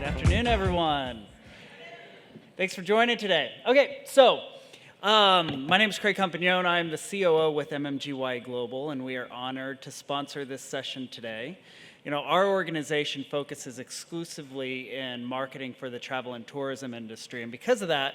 afternoon, everyone. Thanks for joining today. Okay, so my name is Craig Campagnone. I'm the COO with MMGY Global, and we are honored to sponsor this session today. You know, our organization focuses exclusively in marketing for the travel and tourism industry, and because of that,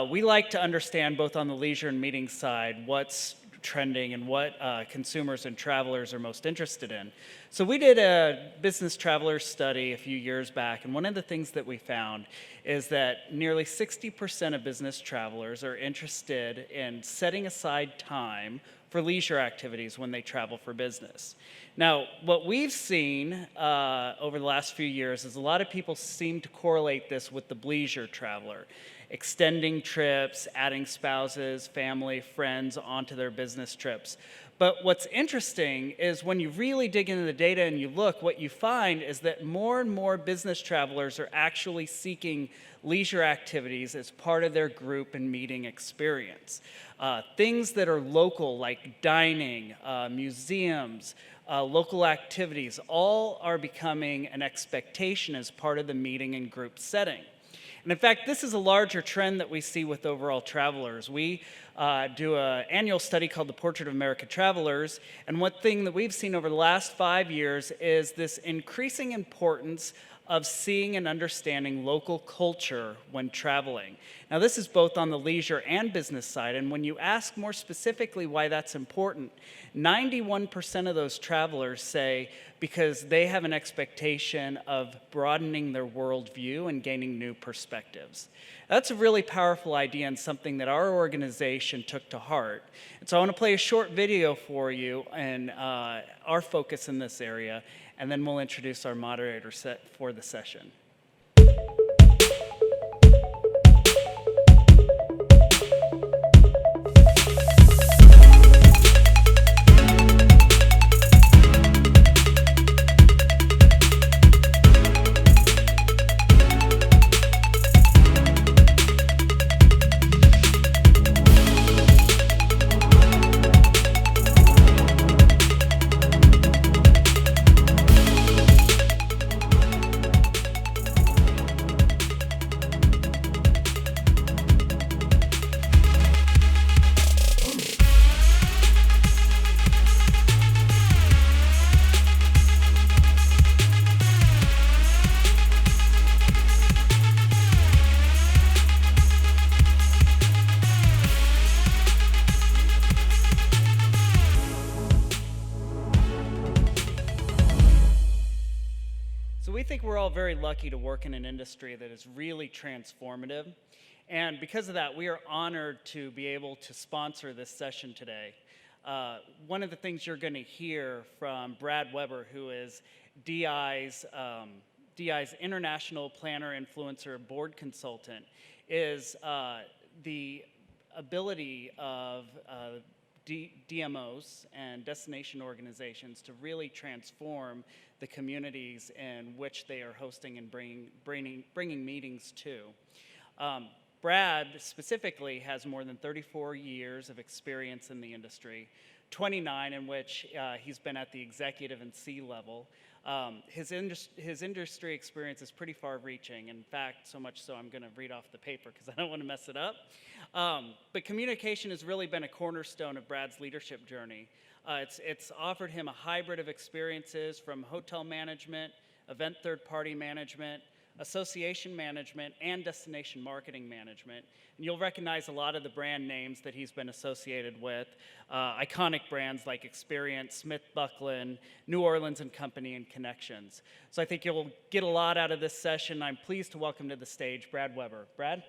we like to understand both on the leisure and meeting side what's trending and what consumers and travelers are most interested in. So we did a business traveler study a few years back, and one of the things that we found is that nearly 60% of business travelers are interested in setting aside time for leisure activities when they travel for business. Now, what we've seen over the last few years is a lot of people seem to correlate this with the leisure traveler, extending trips, adding spouses, family, friends onto their business trips. But what's interesting is when you really dig into the data and you look, what you find is that more and more business travelers are actually seeking leisure activities as part of their group and meeting experience. Things that are local, like dining, museums, local activities, all are becoming an expectation as part of the meeting and group setting. And in fact, this is a larger trend that we see with overall travelers. We do an annual study called the Portrait of American Travelers, and one thing that we've seen over the last 5 years is this increasing importance of seeing and understanding local culture when traveling. Now, this is both on the leisure and business side, and when you ask more specifically why that's important, 91% of those travelers say because they have an expectation of broadening their worldview and gaining new perspectives. That's a really powerful idea and something that our organization took to heart. And so I want to play a short video for you and our focus in this area, and then we'll introduce our moderator set for the session. We think we're all very lucky to work in an industry that is really transformative. And because of that, we are honored to be able to sponsor this session today. One of the things you're going to hear from Brad Weber, who is DI's international planner, influencer, board consultant, is the ability of DMOs and destination organizations to really transform the communities in which they are hosting and bringing meetings to. Brad specifically has more than 34 years of experience in the industry, 29 in which he's been at the executive and C-level. His industry experience is pretty far-reaching. In fact, so much so I'm going to read off the paper because I don't want to mess it up. But communication has really been a cornerstone of Brad's leadership journey. It's offered him a hybrid of experiences from hotel management, event third-party management, association management, and destination marketing management. And you'll recognize a lot of the brand names that he's been associated with, iconic brands like Experience, Smith Buckland, New Orleans and Company, and Connections. So I think you'll get a lot out of this session. I'm pleased to welcome to the stage Brad Weber. Brad?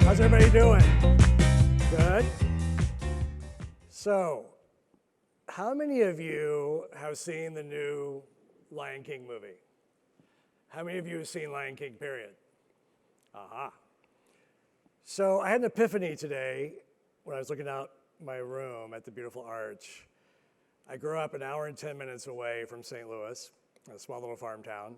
How's everybody doing? Good? So, how many of you have seen the new Lion King movie? How many of you have seen Lion King, period? Aha. So I had an epiphany today when I was looking out my room at the beautiful arch. I grew up an hour and 10 minutes away from St. Louis, a small little farm town.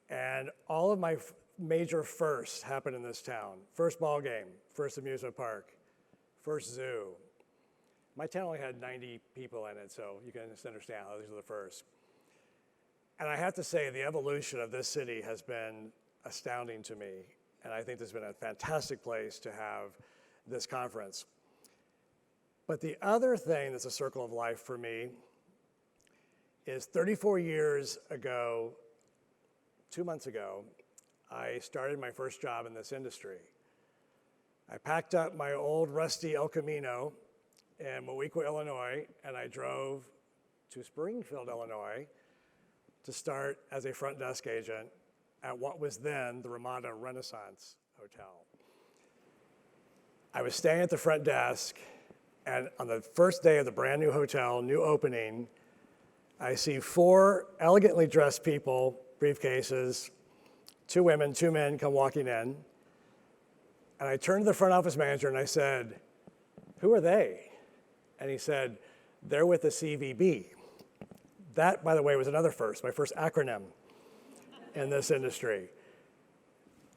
And all of my major firsts happened in this town. First ball game, first amusement park, first zoo. My town only had 90 people in it, so you can just understand how these are the first. And I have to say, the evolution of this city has been astounding to me. And I think this has been a fantastic place to have this conference. But the other thing that's a circle of life for me is 34 years ago, 2 months ago, I started my first job in this industry. I packed up my old rusty El Camino in Moequa, Illinois, and I drove to Springfield, Illinois, to start as a front desk agent at what was then the Ramada Renaissance Hotel. I was staying at the front desk, and on the first day of the brand new hotel, new opening, I see 4 elegantly dressed people, briefcases, 2 women, 2 men come walking in. And I turned to the front office manager and I said, "Who are they?" And he said, "They're with the CVB." That, by the way, was another first, my first acronym in this industry.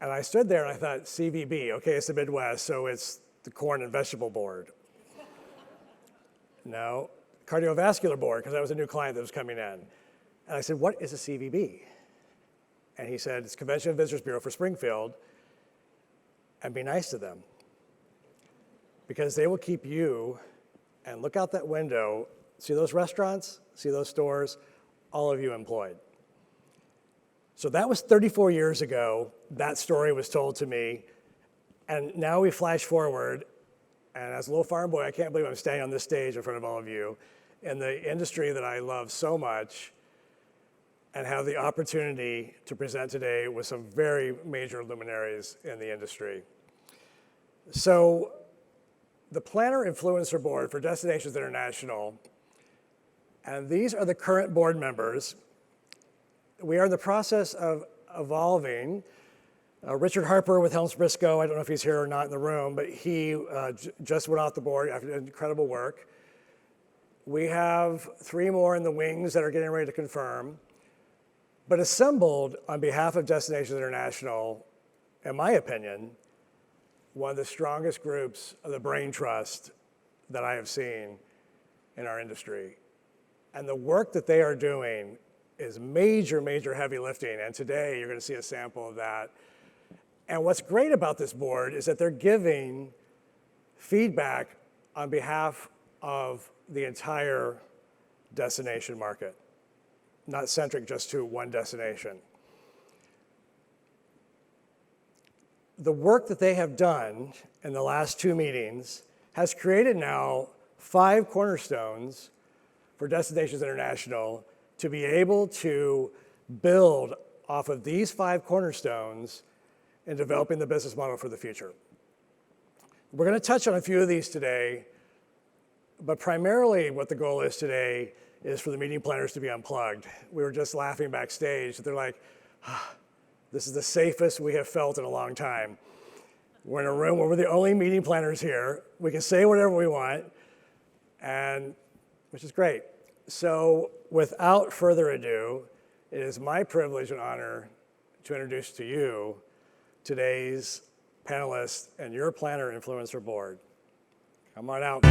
And I stood there and I thought, CVB, okay, it's the Midwest, so it's the Corn and Vegetable Board. No, Cardiovascular Board, because that was a new client that was coming in. And I said, "What is a CVB?" And he said, "It's Convention and Visitors Bureau for Springfield, and be nice to them, because they will keep you," and look out that window, see those restaurants, see those stores, all of you employed. So that was 34 years ago. That story was told to me. And now we flash forward, and as a little farm boy, I can't believe I'm standing on this stage in front of all of you in the industry that I love so much, and have the opportunity to present today with some very major luminaries in the industry. So the Planner Influencer Board for Destinations International, and these are the current board members. We are in the process of evolving. Richard Harper with Helms Briscoe, I don't know if he's here or not in the room, but he just went off the board after incredible work. We have 3 more in the wings that are getting ready to confirm. But assembled on behalf of Destinations International, in my opinion, one of the strongest groups of the brain trust that I have seen in our industry. And the work that they are doing is major, major heavy lifting. And today you're going to see a sample of that. And what's great about this board is that they're giving feedback on behalf of the entire destination market, not centric just to one destination. The work that they have done in the last 2 meetings has created now 5 cornerstones for Destinations International to be able to build off of these 5 cornerstones in developing the business model for the future. We're going to touch on a few of these today, but primarily what the goal is today is for the meeting planners to be unplugged. We were just laughing backstage. They're like, this is the safest we have felt in a long time. We're in a room where we're the only meeting planners here. We can say whatever we want, and which is great. So without further ado, it is my privilege and honor to introduce to you today's panelists and your Planner Influencer Board. Come on out.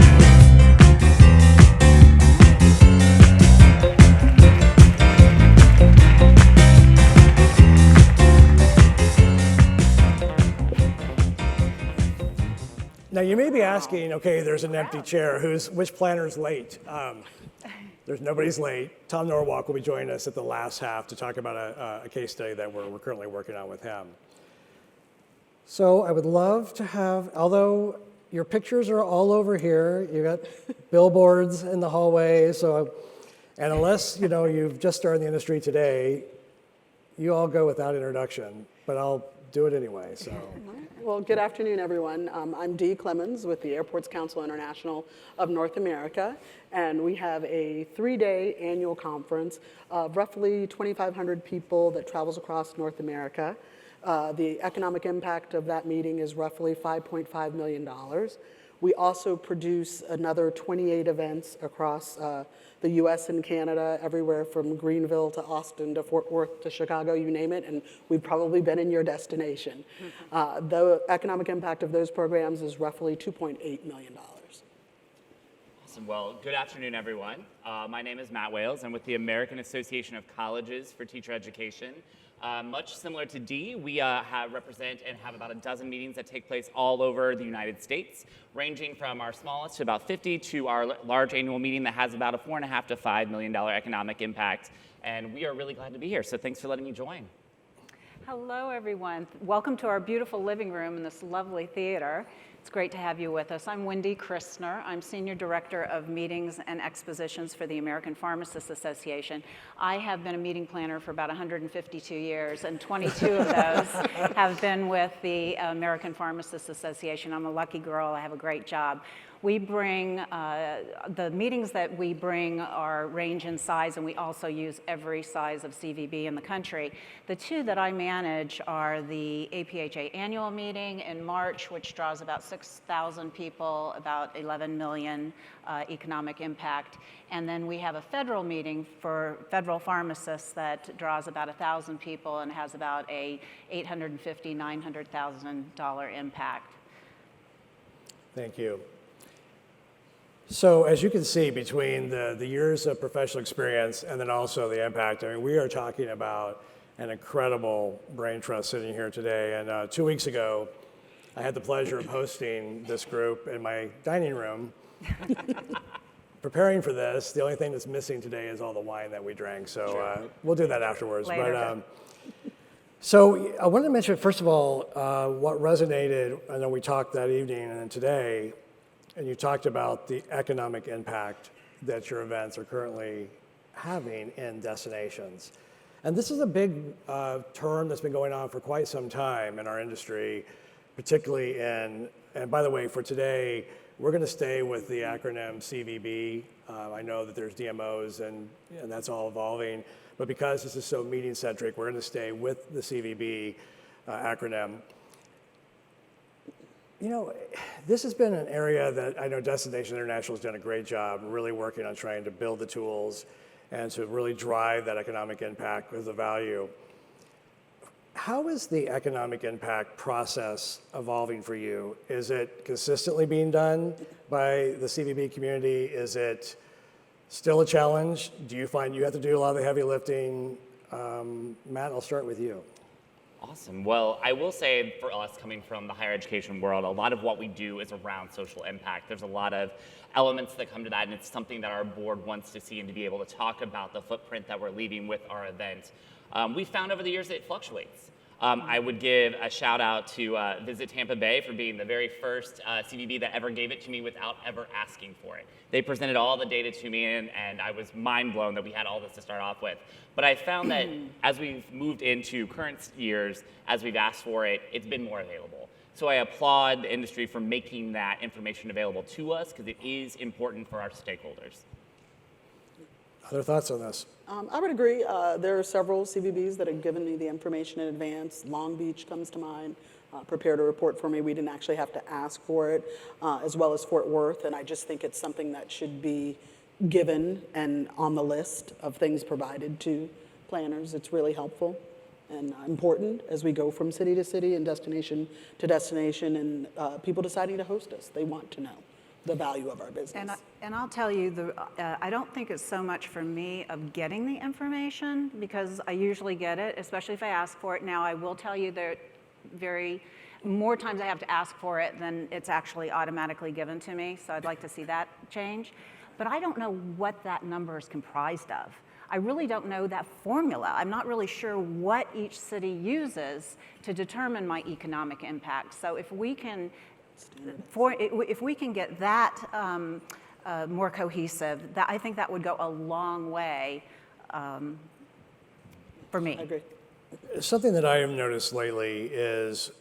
Now you may be asking, okay, there's an empty chair. Which planner's late? There's nobody's late. Tom Norwalk will be joining us at the last half to talk about a case study that we're currently working on with him. So I would love to have, although your pictures are all over here, you got billboards in the hallway, and unless you've just started in the industry today, you all go without introduction, but I'll do it anyway. So. Well, good afternoon, everyone. I'm Dee Clemens with the Airports Council International of North America, and we have a 3-day annual conference of roughly 2,500 people that travels across North America. The economic impact of that meeting is roughly $5.5 million. We also produce another 28 events across the US and Canada, everywhere from Greenville to Austin to Fort Worth to Chicago, you name it, and we've probably been in your destination. The economic impact of those programs is roughly $2.8 million. Awesome. Well, good afternoon, everyone. My name is Matt Wales. I'm with the American Association of Colleges for Teacher Education. Much similar to Dee, we represent and have about a dozen meetings that take place all over the United States, ranging from our smallest to about 50 to our large annual meeting that has about a $4.5 to $5 million economic impact. And we are really glad to be here, so thanks for letting me join. Hello, everyone. Welcome to our beautiful living room in this lovely theater. It's great to have you with us. I'm Wendy Christner. I'm Senior Director of Meetings and Expositions for the American Pharmacists Association. I have been a meeting planner for about 152 years, and 22 of those have been with the American Pharmacists Association. I'm a lucky girl. I have a great job. We bring, the meetings that we bring range in size, and we also use every size of CVB in the country. The two that I manage are the APHA annual meeting in March, which draws about 6,000 people, about 11 million economic impact. And then we have a federal meeting for federal pharmacists that draws about 1,000 people and has about a $850,000, $900,000 impact. Thank you. So as you can see, between the years of professional experience and then also the impact, I mean, we are talking about an incredible brain trust sitting here today. And 2 weeks ago, I had the pleasure of hosting this group in my dining room. Preparing for this, the only thing that's missing today is all the wine that we drank. So we'll do that afterwards. Later. So I wanted to mention, first of all, what resonated, I know we talked that evening and then today, and you talked about the economic impact that your events are currently having in destinations. And this is a big term that's been going on for quite some time in our industry, particularly and by the way, for today, we're gonna stay with the acronym CVB. I know that there's DMOs and that's all evolving, but because this is so meeting-centric, we're gonna stay with the CVB acronym. You know, this has been an area that I know Destination International has done a great job really working on trying to build the tools and to really drive that economic impact with the value. How is the economic impact process evolving for you? Is it consistently being done by the CVB community? Is it still a challenge? Do you find you have to do a lot of the heavy lifting? Matt, I'll start with you. Awesome. Well, I will say for us coming from the higher education world, a lot of what we do is around social impact. There's a lot of elements that come to that, and it's something that our board wants to see and to be able to talk about the footprint that we're leaving with our event. We found over the years that it fluctuates. I would give a shout out to Visit Tampa Bay for being the very first CVB that ever gave it to me without ever asking for it. They presented all the data to me and I was mind blown that we had all this to start off with. But I found that as we've moved into current years, as we've asked for it, it's been more available. So I applaud the industry for making that information available to us because it is important for our stakeholders. Other thoughts on this? I would agree. There are several CVBs that have given me the information in advance. Long Beach comes to mind, prepared a report for me. We didn't actually have to ask for it, as well as Fort Worth, and I just think it's something that should be given and on the list of things provided to planners. It's really helpful and important as we go from city to city and destination to destination, and people deciding to host us. They want to know the value of our business. And I'll tell you, I don't think it's so much for me of getting the information, because I usually get it, especially if I ask for it. Now, I will tell you that more times I have to ask for it than it's actually automatically given to me, so I'd like to see that change. But I don't know what that number is comprised of. I really don't know that formula. I'm not really sure what each city uses to determine my economic impact. So if we can get that more cohesive, I think that would go a long way for me. I agree. Something that I have noticed lately is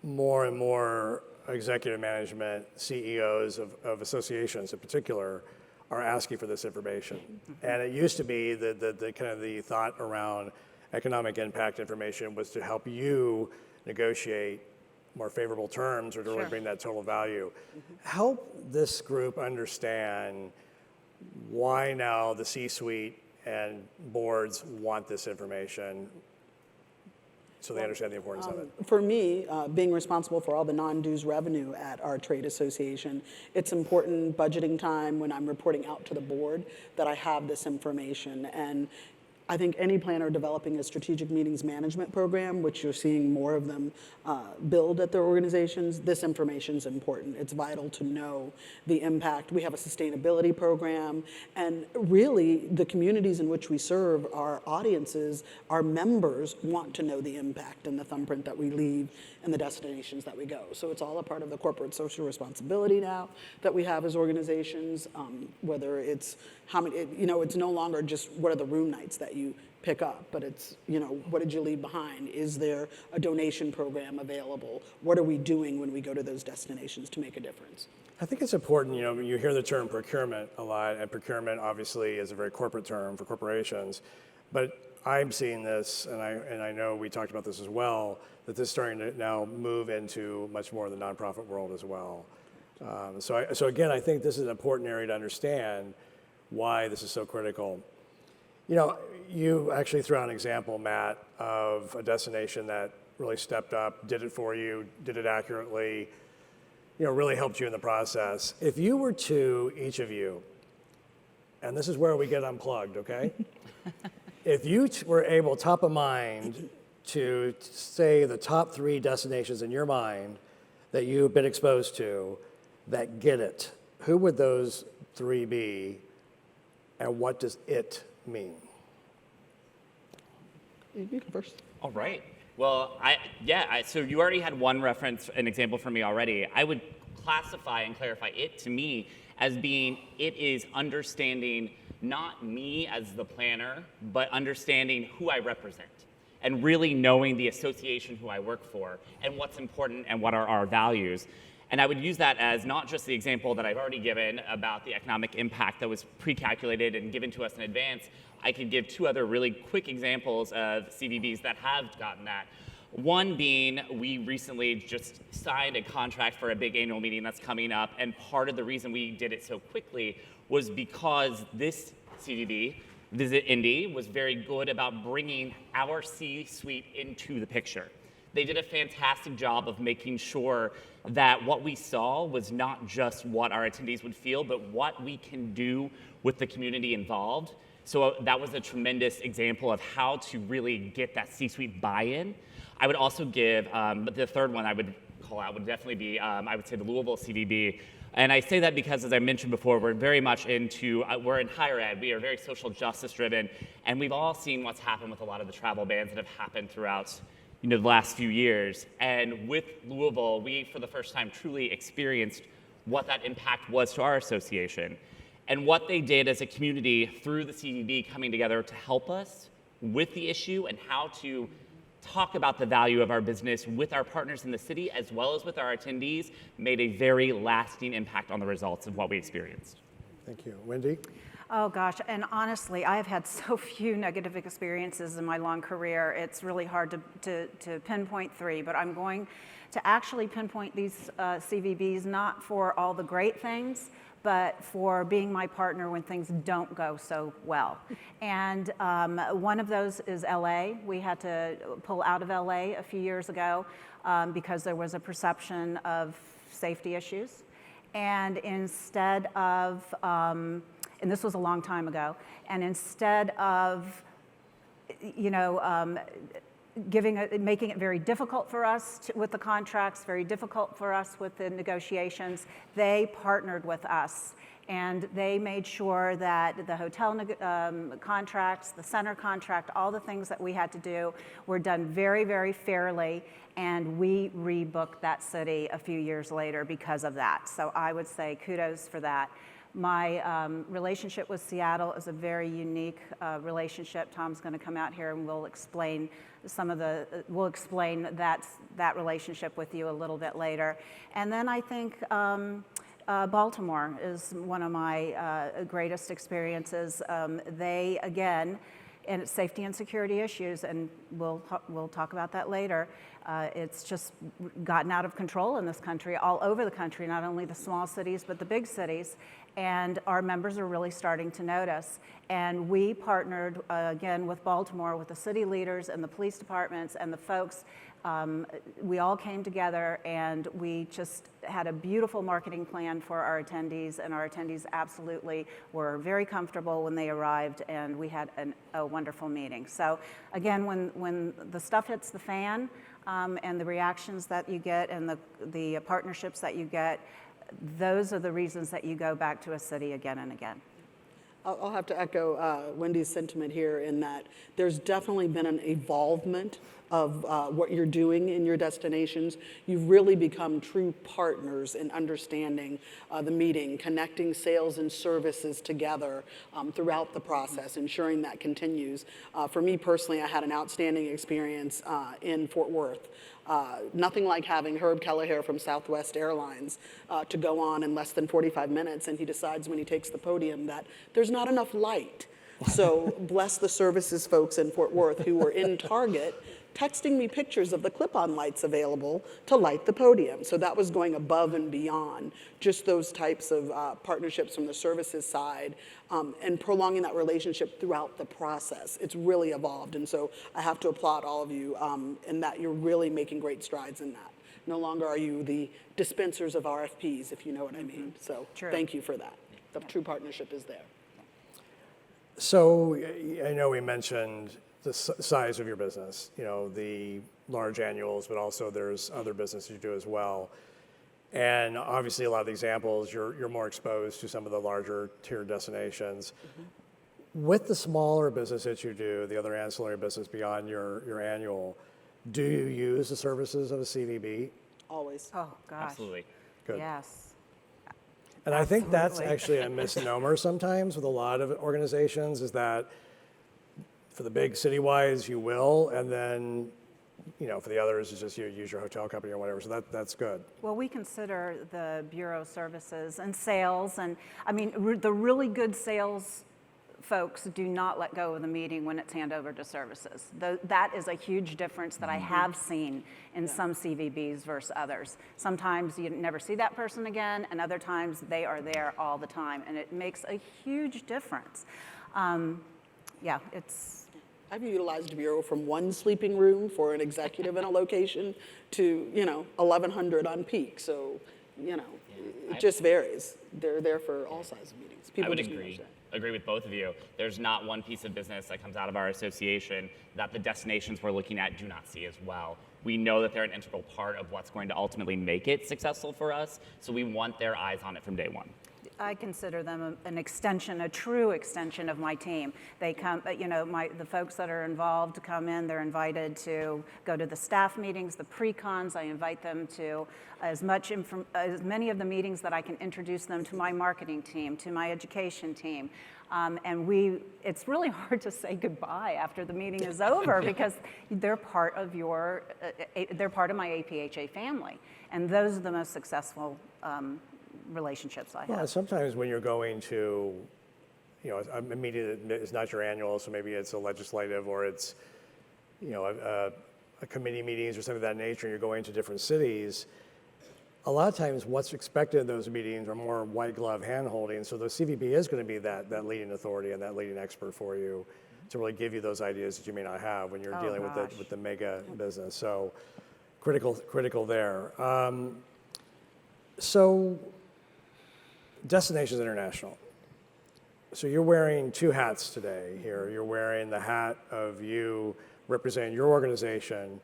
more and more executive management, CEOs of associations in particular, are asking for this information. And it used to be the kind of the thought around economic impact information was to help you negotiate more favorable terms or to really bring that total value. Help this group understand why now the C-suite and boards want this information. so they understand the importance of it. For me, being responsible for all the non-dues revenue at our trade association, it's important budgeting time when I'm reporting out to the board that I have this information. And I think any planner developing a strategic meetings management program, which you're seeing more of them build at their organizations, this information is important. It's vital to know the impact. We have a sustainability program, and really the communities in which we serve, our audiences, our members want to know the impact and the thumbprint that we leave and the destinations that we go. So it's all a part of the corporate social responsibility now that we have as organizations, whether it's how many, it's no longer just what are the room nights that you pick up, but it's, what did you leave behind? Is there a donation program available? What are we doing when we go to those destinations to make a difference? I think it's important, you hear the term procurement a lot, and procurement obviously is a very corporate term for corporations, but I'm seeing this, and I know we talked about this as well, that this is starting to now move into much more of the nonprofit world as well. So again, I think this is an important area to understand why this is so critical. You actually threw out an example, Matt, of a destination that really stepped up, did it for you, did it accurately, really helped you in the process. If you were to, each of you, and this is where we get unplugged, okay? If you were able, top of mind, to say the top 3 destinations in your mind that you've been exposed to that get it, who would those 3 be, and what does it mean? You go first. All right. Well, so you already had one reference, an example for me already. I would classify and clarify it to me as being, it is understanding not me as the planner, but understanding who I represent and really knowing the association who I work for and what's important and what are our values. And I would use that as not just the example that I've already given about the economic impact that was pre-calculated and given to us in advance. I could give 2 other really quick examples of CVBs that have gotten that. One being, we recently just signed a contract for a big annual meeting that's coming up, and part of the reason we did it so quickly was because this CVB, Visit Indy, was very good about bringing our C-suite into the picture. They did a fantastic job of making sure that what we saw was not just what our attendees would feel, but what we can do with the community involved. So that was a tremendous example of how to really get that C-suite buy-in. I would also give, the third one I would call out would definitely be, I would say the Louisville CVB. And I say that because, as I mentioned before, we're very much into, we're in higher ed, we are very social justice driven, and we've all seen what's happened with a lot of the travel bans that have happened throughout the last few years. And with Louisville, we, for the first time, truly experienced what that impact was to our association. And what they did as a community through the CVB coming together to help us with the issue and how to talk about the value of our business with our partners in the city as well as with our attendees made a very lasting impact on the results of what we experienced. Thank you. Wendy? Oh gosh, and honestly, I have had so few negative experiences in my long career. It's really hard to pinpoint 3, but I'm going to actually pinpoint these CVBs not for all the great things, but for being my partner when things don't go so well. And one of those is LA. We had to pull out of LA a few years ago because there was a perception of safety issues. And instead of, and this was a long time ago, and instead of, making it very difficult for us with the contracts, very difficult for us with the negotiations, they partnered with us. And they made sure that the hotel contracts, the center contract, all the things that we had to do were done very, very fairly. And we rebooked that city a few years later because of that. So I would say kudos for that. My relationship with Seattle is a very unique relationship. Tom's going to come out here and we'll explain that relationship with you a little bit later. And then I think Baltimore is one of my greatest experiences. They, again, and it's safety and security issues, and we'll talk about that later. It's just gotten out of control in this country, all over the country, not only the small cities, but the big cities. and our members are really starting to notice. And we partnered, again, with Baltimore, with the city leaders and the police departments and the folks. We all came together and we just had a beautiful marketing plan for our attendees, and our attendees absolutely were very comfortable when they arrived, and we had a wonderful meeting. So again, when the stuff hits the fan, and the reactions that you get and the partnerships that you get, those are the reasons that you go back to a city again and again. I'll have to echo Wendy's sentiment here in that there's definitely been an evolvement of what you're doing in your destinations. You've really become true partners in understanding the meeting, connecting sales and services together throughout the process, ensuring that continues. For me personally, I had an outstanding experience in Fort Worth. Nothing like having Herb Kelleher from Southwest Airlines to go on in less than 45 minutes, and he decides when he takes the podium that there's not enough light. So bless the services folks in Fort Worth who were in Target texting me pictures of the clip-on lights available to light the podium. So that was going above and beyond just those types of partnerships from the services side and prolonging that relationship throughout the process. It's really evolved, and so I have to applaud all of you in that you're really making great strides in that. No longer are you the dispensers of RFPs, if you know what I mean. So thank you for that. The true partnership is there. So I know we mentioned the size of your business, you know, the large annuals, but also there's other businesses you do as well. And obviously a lot of the examples, you're more exposed to some of the larger tier destinations. With the smaller business that you do, the other ancillary business beyond your annual, do you use the services of a CVB? Always. Oh, gosh. Absolutely. Good. Yes. And I think that's actually a misnomer sometimes with a lot of organizations, is that for the big citywides you will, and then, you know, for the others it's just you use your hotel company or whatever. So that's good. Well, we consider the Bureau services and sales, and I mean, the really good sales folks do not let go of the meeting when it's handover to services. That is a huge difference that I have seen in some CVBs versus others. Sometimes you never see that person again, and other times they are there all the time, and it makes a huge difference. Yeah, it's... I've utilized Bureau from one sleeping room for an executive in a location to, 1,100 on peak. So, it just varies. They're there for all sizes of meetings. I would agree with both of you. There's not one piece of business that comes out of our association that the destinations we're looking at do not see as well. We know that they're an integral part of what's going to ultimately make it successful for us, so we want their eyes on it from day one. I consider them an extension, a true extension of my team. They come, the folks that are involved come in, they're invited to go to the staff meetings, the pre-cons. I invite them to as many of the meetings that I can introduce them to my marketing team, to my education team. And it's really hard to say goodbye after the meeting is over because they're part of they're part of my APHA family. And those are the most successful relationships I have. Well, sometimes when you're going to, a meeting that is not your annual, so maybe it's a legislative or it's, a committee meetings or something of that nature, and you're going to different cities, a lot of times what's expected in those meetings are more white glove hand holding. So the CVB is going to be that leading authority and that leading expert for you to really give you those ideas that you may not have when you're dealing with the mega business. So critical there. So Destinations International. So you're wearing two hats today here. You're wearing the hat of you representing your organization,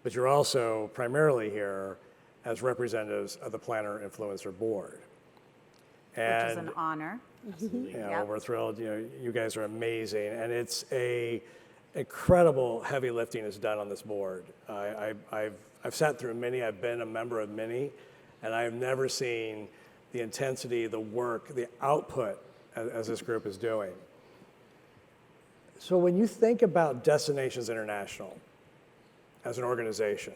but you're also primarily here as representatives of the Planner Influencer Board. And, which is an honor. Absolutely. We're thrilled. You guys are amazing, and it's a incredible heavy lifting is done on this board. I've sat through many. I've been a member of many, and I've never seen the intensity, the work, the output as this group is doing. So when you think about Destinations International as an organization,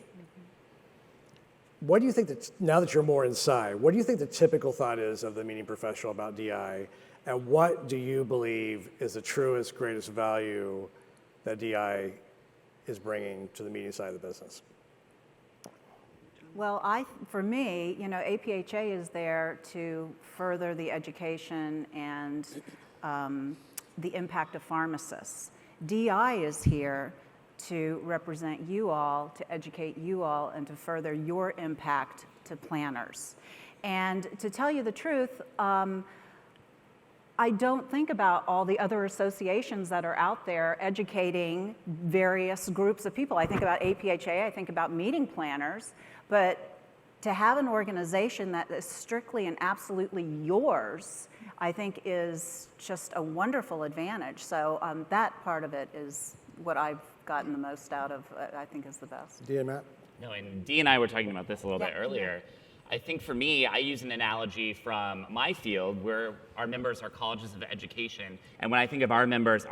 what do you think that, now that you're more inside, what do you think the typical thought is of the meeting professional about DI, and what do you believe is the truest, greatest value that DI is bringing to the meeting side of the business? Well, for me, APHA is there to further the education and the impact of pharmacists. DI is here to represent you all, to educate you all, and to further your impact to planners. And to tell you the truth, I don't think about all the other associations that are out there educating various groups of people. I think about APHA, I think about meeting planners, but to have an organization that is strictly and absolutely yours, I think is just a wonderful advantage. So that part of it is what I've gotten the most out of, I think is the best. Dee and Matt? No, and Dee and I were talking about this a little bit earlier. I think for me, I use an analogy from my field where our members are colleges of education. And when I think of our members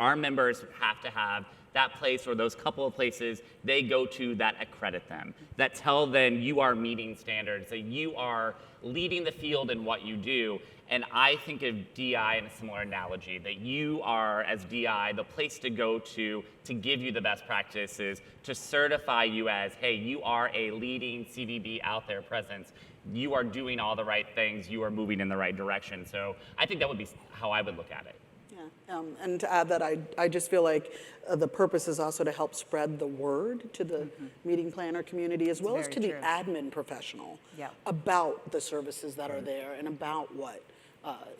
have to have that place or those couple of places they go to that accredit them, that tell them you are meeting standards, that you are leading the field in what you do. And I think of DI in a similar analogy, that you are, as DI, the place to go to give you the best practices, to certify you as, hey, you are a leading CVB out there presence. You are doing all the right things. You are moving in the right direction. So I think that would be how I would look at it. Yeah, and to add that, I just feel like the purpose is also to help spread the word to the meeting planner community, as well as to the admin professional about the services that are there and about what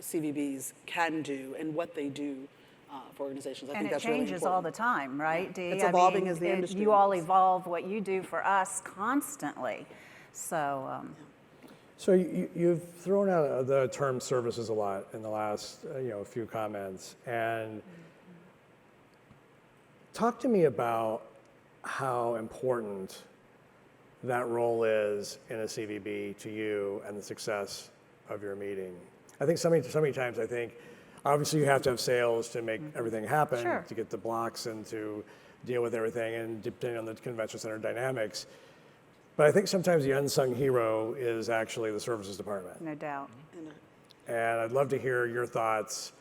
CVBs can do and what they do for organizations. I think that's really important. And it changes all the time, right, Dee? It's evolving as the industry You all moves. evolve what you do for us constantly. So. So you've thrown out the term services a lot in the last few comments, and talk to me about how important that role is in a CVB to you and the success of your meeting. I think so many times I think obviously you have to have sales to make everything happen, to get the blocks and to deal with everything, and depending on the convention center dynamics. But I think sometimes the unsung hero is actually the services department. No doubt. And I'd love to hear your thoughts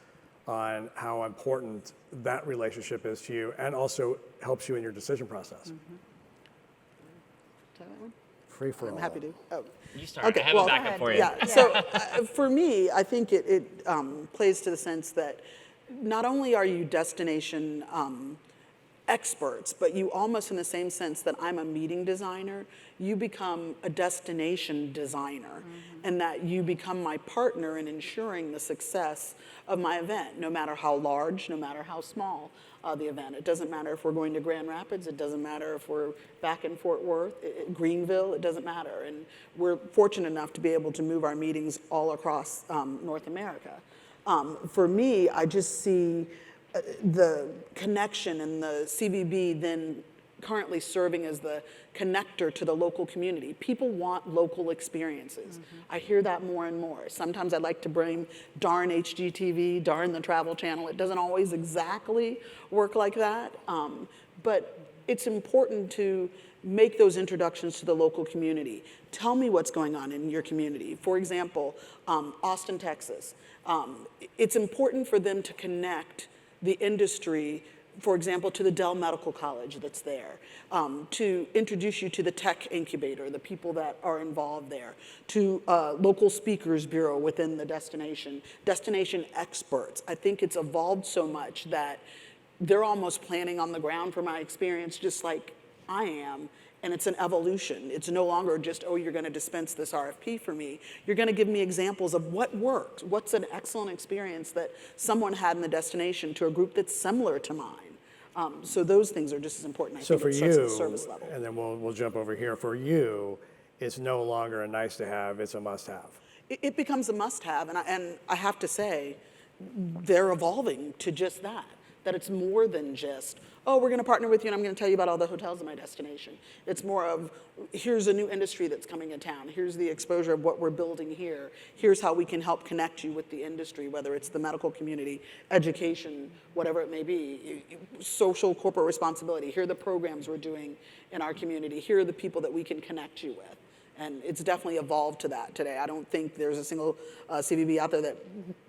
on how important that relationship is to you and also helps you in your decision process. Free for all. I'm happy to. Oh. You start. Okay, I have a backup for you. Yeah. So for me, I think it plays to the sense that not only are you destination experts, but you almost in the same sense that I'm a meeting designer, you become a destination designer, and that you become my partner in ensuring the success of my event, no matter how large, no matter how small the event. It doesn't matter if we're going to Grand Rapids, it doesn't matter if we're back in Fort Worth, Greenville, it doesn't matter. And we're fortunate enough to be able to move our meetings all across North America. For me, I just see the connection and the CVB then currently serving as the connector to the local community. People want local experiences. I hear that more and more. Sometimes I like to bring darn HGTV, darn the Travel Channel. It doesn't always exactly work like that, but it's important to make those introductions to the local community. Tell me what's going on in your community. For example, Austin, Texas. It's important for them to connect the industry, for example, to the Dell Medical College that's there, to introduce you to the tech incubator, the people that are involved there, to local speakers bureau within the destination experts. I think it's evolved so much that they're almost planning on the ground, from my experience, just like I am. And it's an evolution. It's no longer just, oh, you're going to dispense this RFP for me. You're going to give me examples of what worked, what's an excellent experience that someone had in the destination to a group that's similar to mine. So those things are just as important, I think, for it starts at you, the service level. And then we'll jump over here. For you, it's no longer a nice to have, it's a must have. It becomes a must have, and I have to say, they're evolving to just that it's more than just, oh, we're going to partner with you and I'm going to tell you about all the hotels in my destination. It's more of, here's a new industry that's coming in town. Here's the exposure of what we're building here. Here's how we can help connect you with the industry, whether it's the medical community, education, whatever it may be, social corporate responsibility. Here are the programs we're doing in our community. Here are the people that we can connect you with. And it's definitely evolved to that today. I don't think there's a single CVB out there that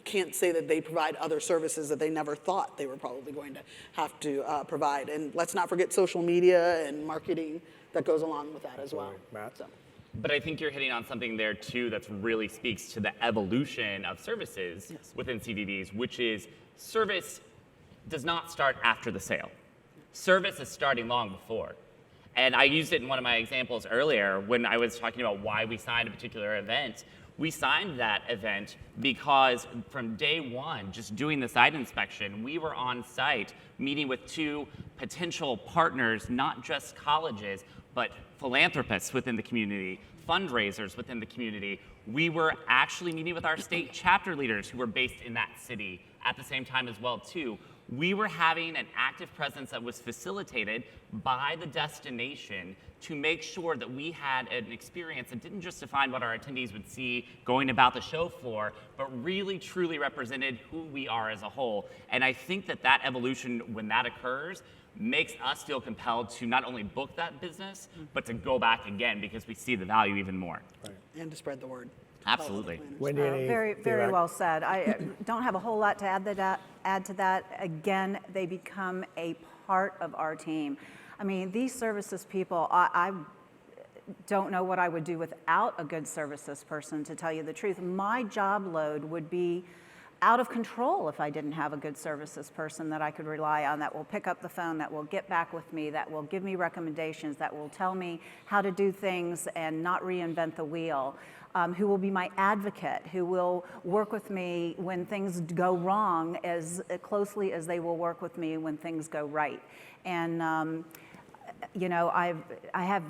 can't say that they provide other services that they never thought they were probably going to have to provide. And let's not forget social media and marketing that goes along with that as well. Matt? So. But I think you're hitting on something there too that really speaks to the evolution of services within CVBs, which is service does not start after the sale. Service is starting long before. And I used it in one of my examples earlier when I was talking about why we signed a particular event. We signed that event because from day one, just doing the site inspection, we were on site meeting with 2 potential partners, not just colleges, but philanthropists within the community, fundraisers within the community. We were actually meeting with our state chapter leaders who were based in that city at the same time as well too. We were having an active presence that was facilitated by the destination to make sure that we had an experience that didn't just define what our attendees would see going about the show floor, but really truly represented who we are as a whole. And I think that that evolution, when that occurs, makes us feel compelled to not only book that business, but to go back again because we see the value even more. Right. And to spread the word. Absolutely. Wendy, any Very, very feedback? well said. I don't have a whole lot to add to that. Again, they become a part of our team. I mean, these services people, I don't know what I would do without a good services person, to tell you the truth. My job load would be out of control if I didn't have a good services person that I could rely on, that will pick up the phone, that will get back with me, that will give me recommendations, that will tell me how to do things and not reinvent the wheel, who will be my advocate, who will work with me when things go wrong as closely as they will work with me when things go right. And you know, I have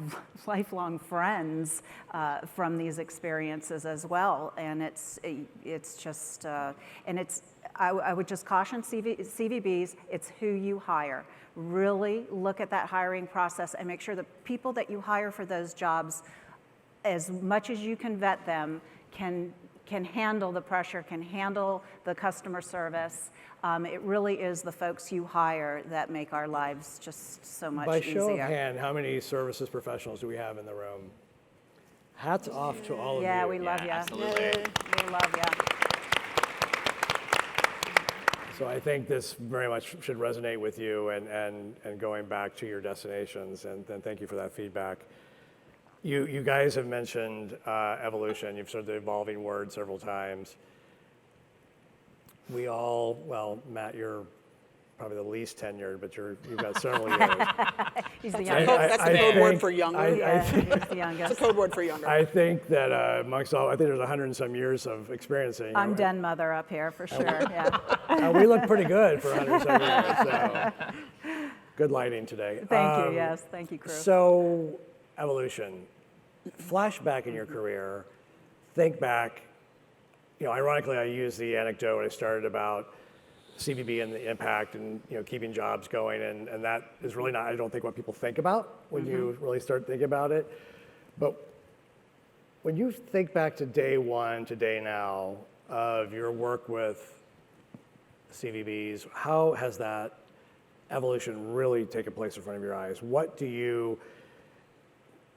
lifelong friends from these experiences as well, and it's just and it's I would just caution CVBs, it's who you hire. Really look at that hiring process and make sure the people that you hire for those jobs, as much as you can vet them, can handle the pressure, can handle the customer service. It really is the folks you hire that make our lives just so much easier. By show of hand, how many services professionals do we have in the room? Hats off to all of you. Yeah, we love you. Absolutely. We love you. So I think this very much should resonate with you and going back to your destinations, and thank you for that feedback. You guys have mentioned evolution. You've said the evolving word several times. We all, well, Matt, you're probably the least tenured, but you've got several years. He's the That's youngest. the code word for younger. Yeah, he's the It's youngest. a code word for younger. I think that amongst all, I think there's 100 and some years of experience. I'm den mother up here for sure, yeah. We look pretty good for 100 and some years, so good lighting today. Thank you, yes, thank you, crew. So, evolution. Flashback in your career, think back. You know, ironically, I used the anecdote I started about CVB and the impact and, you know, keeping jobs going, and that is really not, I don't think, what people think about when you really start thinking about it. But when you think back to day one to day now of your work with CVBs, how has that evolution really taken place in front of your eyes? What do you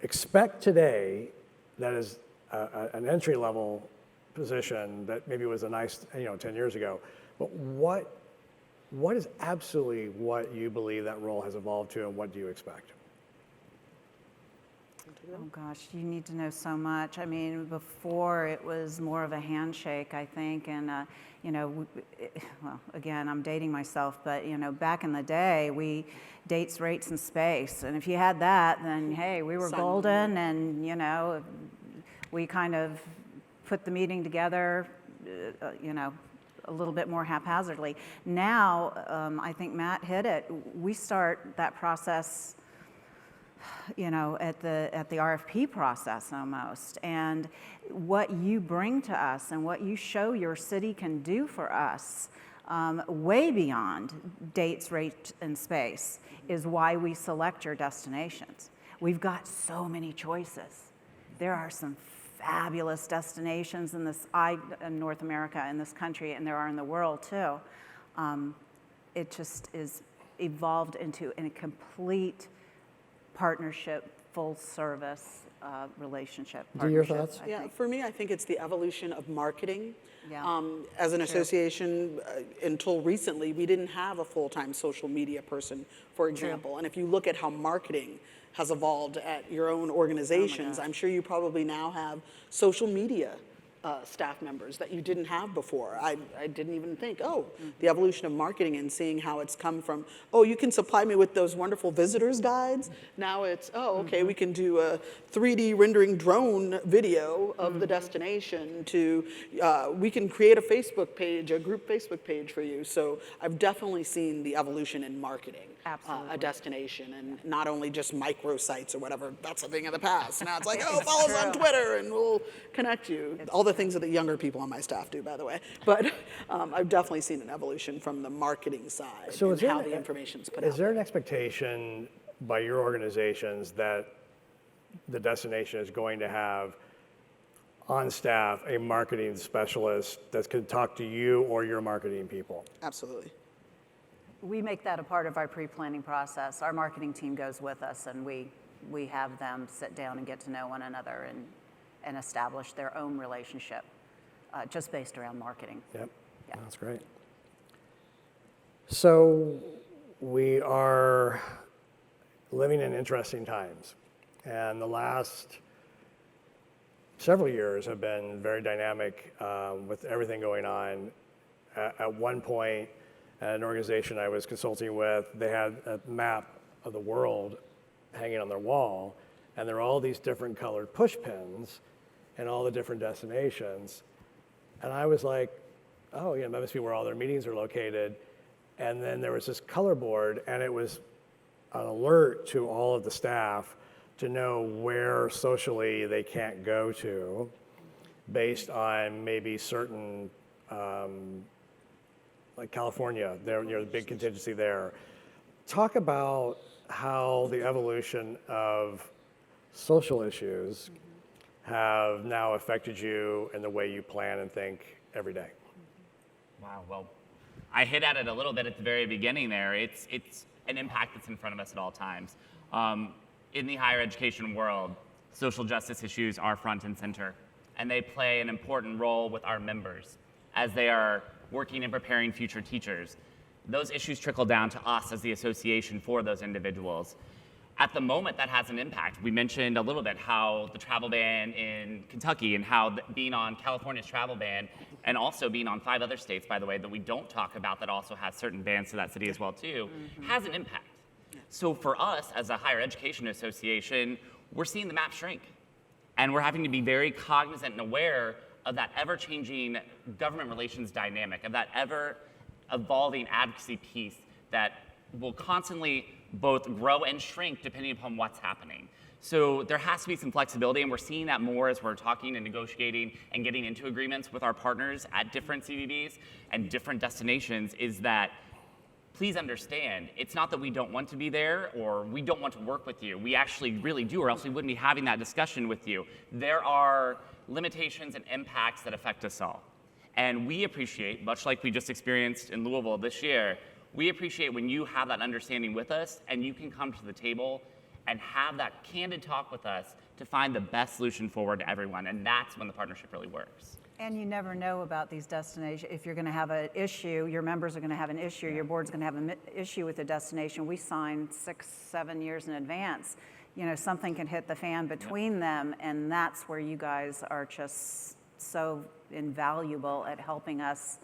expect today that is an entry-level position that maybe was a nice, 10 years ago, but what is absolutely what you believe that role has evolved to, and what do you expect? Oh gosh, you need to know so much. I mean, before it was more of a handshake, I think, and well, again, I'm dating myself, but back in the day, dates, rates, and space, and if you had that, then hey, we were golden, and we kind of put the meeting together, a little bit more haphazardly. Now, I think Matt hit it. We start that process, at the RFP process almost. And what you bring to us and what you show your city can do for us, way beyond dates, rate, and space, is why we select your destinations. We've got so many choices. There are some fabulous destinations in North America, in this country, and there are in the world too. It just is evolved into a complete partnership, full service relationship. Do your partnership, thoughts? I Yeah, think. for me, I think it's the evolution of marketing. Yeah. As an association, until recently, we didn't have a full-time social media person, for example. And if you look at how marketing has evolved at your own organizations, I'm sure you probably now have social media staff members that you didn't have before. I didn't even think, the evolution of marketing and seeing how it's come from, you can supply me with those wonderful visitors guides. Now it's, okay, we can do a 3D rendering drone video of the destination to, we can create a Facebook page, a group Facebook page for you. So I've definitely seen the evolution in marketing. Absolutely. A destination, and not only just microsites or whatever. That's a thing of the past. Now it's like, follow us on Twitter and we'll connect you. All the things that the younger people on my staff do, by the way. But I've definitely seen an evolution from the marketing side So and how the information's put out. Is there an expectation by your organizations that the destination is going to have on staff a marketing specialist that can talk to you or your marketing people? Absolutely. We make that a part of our pre-planning process. Our marketing team goes with us, and we have them sit down and get to know one another and establish their own relationship just based around marketing. Yep, Yeah. that's great. So we are living in interesting times, and the last several years have been very dynamic with everything going on. At one point, at an organization I was consulting with, they had a map of the world hanging on their wall, and there were all these different colored push pins and all the different destinations. And I was like, that must be where all their meetings are located. And then there was this color board, and it was an alert to all of the staff to know where socially they can't go to based on maybe certain, like California, the big contingency there. Talk about how the evolution of social issues have now affected you and the way you plan and think every day. Wow, well, I hit at it a little bit at the very beginning there. It's an impact that's in front of us at all times. In the higher education world, social justice issues are front and center, and they play an important role with our members as they are working and preparing future teachers. Those issues trickle down to us as the association for those individuals. At the moment, that has an impact. We mentioned a little bit how the travel ban in Kentucky and how being on California's travel ban and also being on 5 other states, by the way, that we don't talk about that also has certain bans to that city as well too, has an impact. So for us as a higher education association, we're seeing the map shrink. And we're having to be very cognizant and aware of that ever-changing government relations dynamic, of that ever-evolving advocacy piece that will constantly both grow and shrink depending upon what's happening. So there has to be some flexibility, and we're seeing that more as we're talking and negotiating and getting into agreements with our partners at different CVBs and different destinations, is that please understand, it's not that we don't want to be there or we don't want to work with you. We actually really do, or else we wouldn't be having that discussion with you. There are limitations and impacts that affect us all. And we appreciate, much like we just experienced in Louisville this year, we appreciate when you have that understanding with us and you can come to the table and have that candid talk with us to find the best solution forward to everyone. And that's when the partnership really works. And you never know about these destinations. If you're going to have an issue, your members are going to have an issue, your board's going to have an issue with the destination. We sign 6-7 years in advance. Something can hit the fan between them, and that's where you guys are just so invaluable at helping us,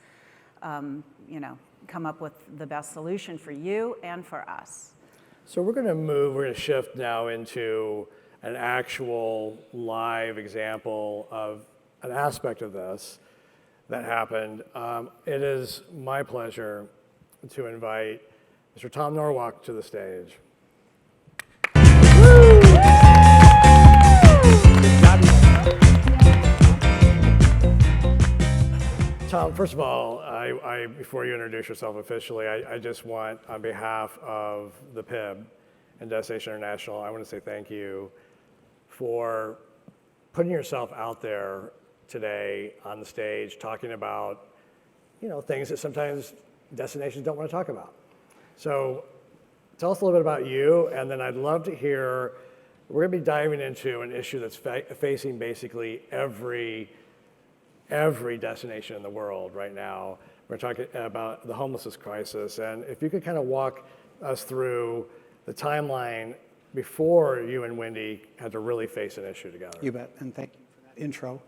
come up with the best solution for you and for us. So we're going to shift now into an actual live example of an aspect of this that happened. It is my pleasure to invite Mr. Tom Norwalk to the stage. Tom, first of all, before you introduce yourself officially, I just want, on behalf of the PIB and Destination International, I want to say thank you for putting yourself out there today on the stage, talking about, things that sometimes destinations don't want to talk about. So tell us a little bit about you, and then I'd love to hear We're going to be diving into an issue that's facing basically every destination in the world right now. We're talking about the homelessness crisis. And if you could kind of walk us through the timeline before you and Wendy had to really face an issue together. You bet, and thank you for that intro.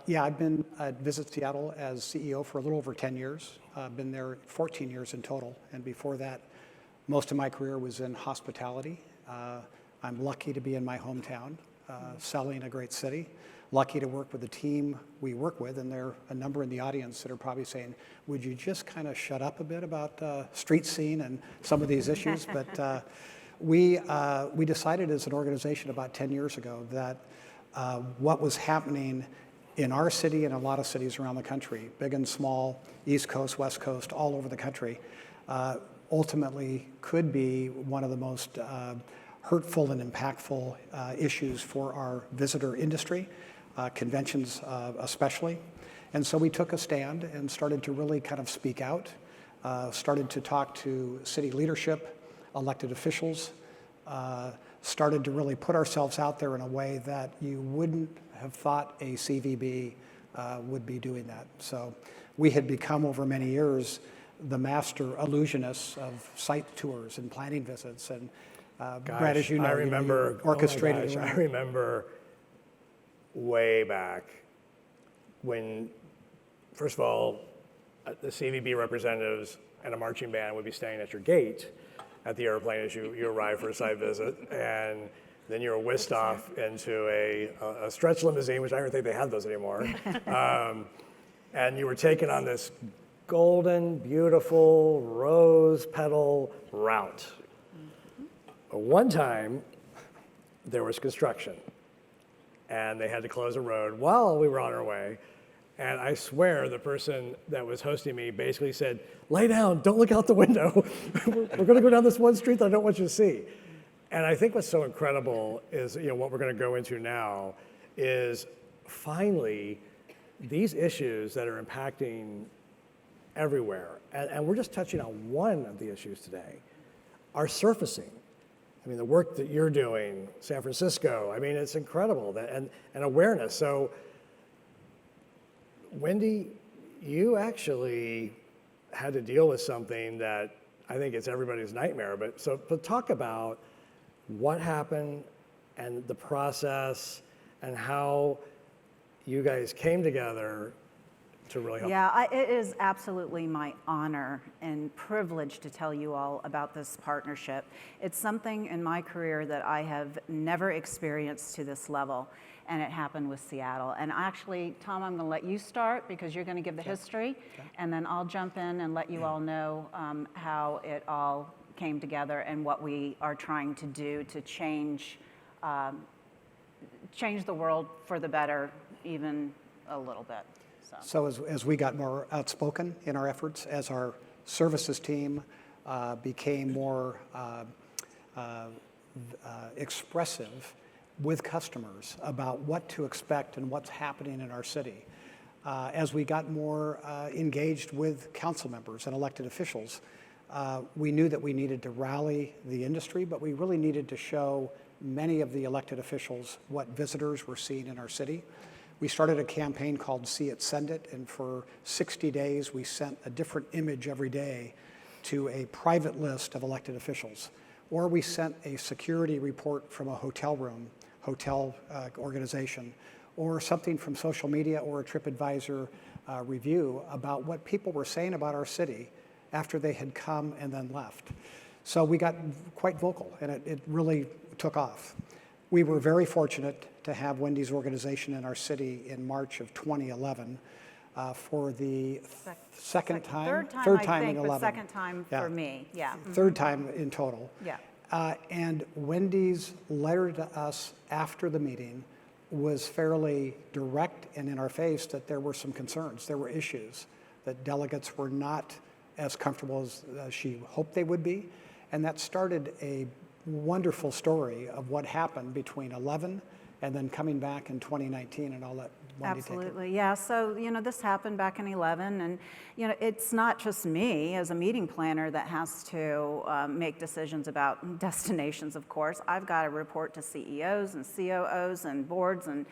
Yeah, I've been at Visit Seattle as CEO for a little over 10 years. I've been there 14 years in total, and before that, most of my career was in hospitality. I'm lucky to be in my hometown, selling a great city. Lucky to work with the team we work with, and there are a number in the audience that are probably saying, would you just kind of shut up a bit about street scene and some of these issues? But we decided as an organization about 10 years ago that what was happening in our city and a lot of cities around the country, big and small, East Coast, West Coast, all over the country, ultimately could be one of the most hurtful and impactful issues for our visitor industry, conventions especially. And so we took a stand and started to really kind of speak out, started to talk to city leadership, elected officials, started to really put ourselves out there in a way that you wouldn't have thought a CVB would be doing that. So we had become over many years the master illusionists of site tours and planning visits. And Brad, as you know, I remember, you orchestrated I remember way back when, first of all, the CVB representatives and a marching band would be staying at your gate at the airplane as you arrived for a site visit, and then you were whisked off into a stretch limousine, which I don't think they have those anymore, and you were taken on this golden, beautiful, rose petal route. One time, there was construction, and they had to close a road while we were on our way. And I swear the person that was hosting me basically said, lay down, don't look out the window. We're going to go down this one street that I don't want you to see. And I think what's so incredible is, what we're going to go into now is finally these issues that are impacting everywhere, and we're just touching on one of the issues today, are surfacing. I mean, the work that you're doing, San Francisco, I mean, it's incredible, and awareness. So, Wendy, you actually had to deal with something that I think it's everybody's nightmare. But talk about what happened and the process and how you guys came together to really help. Yeah, it is absolutely my honor and privilege to tell you all about this partnership. It's something in my career that I have never experienced to this level, and it happened with Seattle. And actually, Tom, I'm going to let you start because you're going to give the history, and then I'll jump in and let you all know how it all came together and what we are trying to do to change the world for the better, even a little bit. So as we got more outspoken in our efforts, as our services team became more expressive with customers about what to expect and what's happening in our city, as we got more engaged with council members and elected officials, we knew that we needed to rally the industry, but we really needed to show many of the elected officials what visitors were seeing in our city. We started a campaign called See It, Send It, and for 60 days we sent a different image every day to a private list of elected officials. Or we sent a security report from a hotel organization, or something from social media or a TripAdvisor review about what people were saying about our city after they had come and then left. So we got quite vocal, and it really took off. We were very fortunate to have Wendy's organization in our city in March of 2011 for the third time in 11. But second time for me, yeah. Third time in total. Yeah. And Wendy's letter to us after the meeting was fairly direct and in our face that there were some concerns, there were issues, that delegates were not as comfortable as she hoped they would be. And that started a wonderful story of what happened between 11 and then coming back in 2019, and I'll let Wendy, take it. Absolutely, yeah. So, this happened back in 11, and, it's not just me as a meeting planner that has to make decisions about destinations, of course. I've got to report to CEOs and COOs and boards and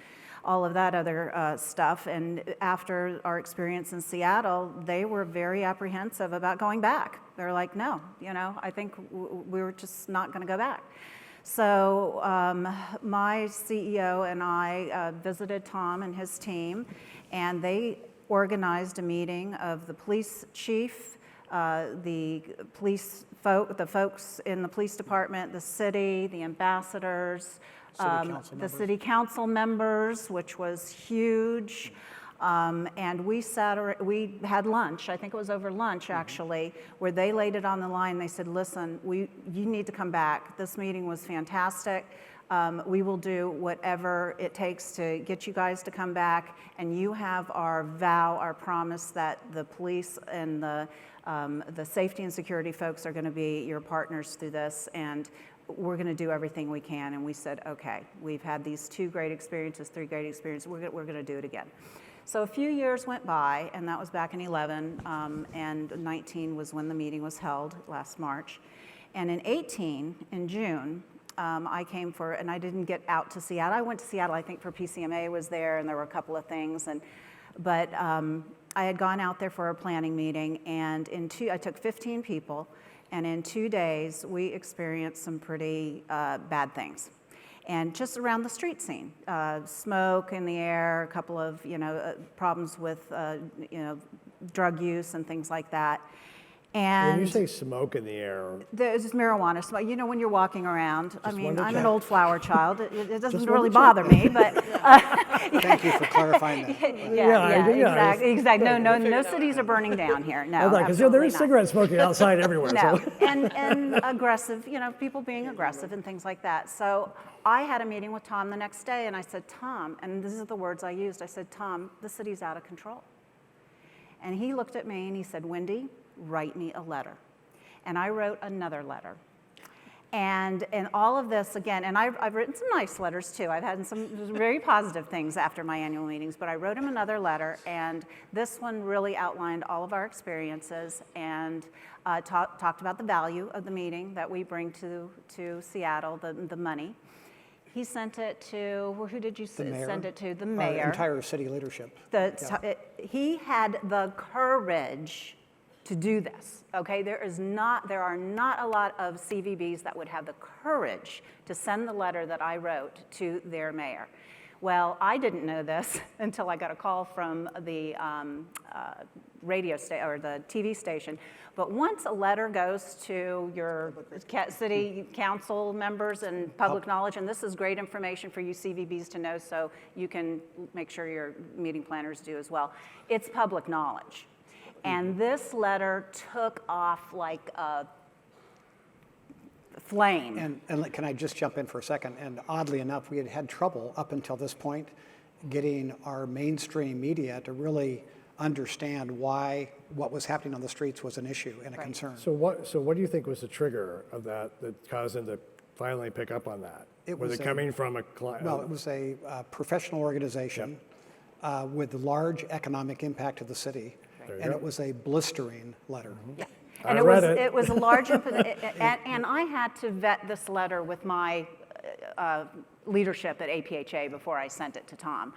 all of that other stuff. And after our experience in Seattle, they were very apprehensive about going back. They're like, no, I think we were just not going to go back. So my CEO and I visited Tom and his team, and they organized a meeting of the police chief, the folks in the police department, the city, the ambassadors, the city council members, which was huge. And we had lunch, I think it was over lunch actually, where they laid it on the line. They said, listen, you need to come back. This meeting was fantastic. We will do whatever it takes to get you guys to come back. And you have our vow, our promise that the police and the safety and security folks are going to be your partners through this. And we're going to do everything we can. And we said, okay, we've had these 2 great experiences, 3 great experiences. We're going to do it again. So a few years went by, and that was back in 11, and 19 was when the meeting was held last March. And in 18, in June, I came and I didn't get out to Seattle. I went to Seattle, I think, for PCMA was there, and there were a couple of things. But I had gone out there for a planning meeting, and I took 15 people, and in 2 days, we experienced some pretty bad things. And just around the street scene, smoke in the air, a couple of problems with drug use and things like that. And when you say smoke in the air, there's marijuana smoke. When you're walking around. I mean, I'm check. an old flower child. It doesn't Just really wanted to bother me, but Thank you for clarifying that. exactly. No cities are burning down here. No, because there is cigarette smoking outside everywhere. No, So. and aggressive, people being aggressive and things like that. So I had a meeting with Tom the next day, and I said, Tom, and this is the words I used. I said, Tom, the city's out of control. And he looked at me and he said, Wendy, write me a letter. And I wrote another letter. And all of this, again, and I've written some nice letters too. I've had some very positive things after my annual meetings, but I wrote him another letter, and this one really outlined all of our experiences and talked about the value of the meeting that we bring to Seattle, the money. He sent it to, who did you send it to? The mayor. Our entire city leadership. He had the courage to do this, okay? There are not a lot of CVBs that would have the courage to send the letter that I wrote to their mayor. Well, I didn't know this until I got a call from the radio station or the TV station. But once a letter goes to your city council members and public knowledge, and this is great information for you CVBs to know, so you can make sure your meeting planners do as well. It's public knowledge. And this letter took off like a flame. And can I just jump in for a second? And oddly enough, we had had trouble up until this point getting our mainstream media to really understand why what was happening on the streets was an issue and a concern. So what do you think was the trigger of that caused them to finally pick up on that? Was it coming from a client? Well, it was a professional organization with large economic impact to the city. And it was a blistering letter. Yeah. And it was a large, and I had to vet this letter with my leadership at APHA before I sent it to Tom.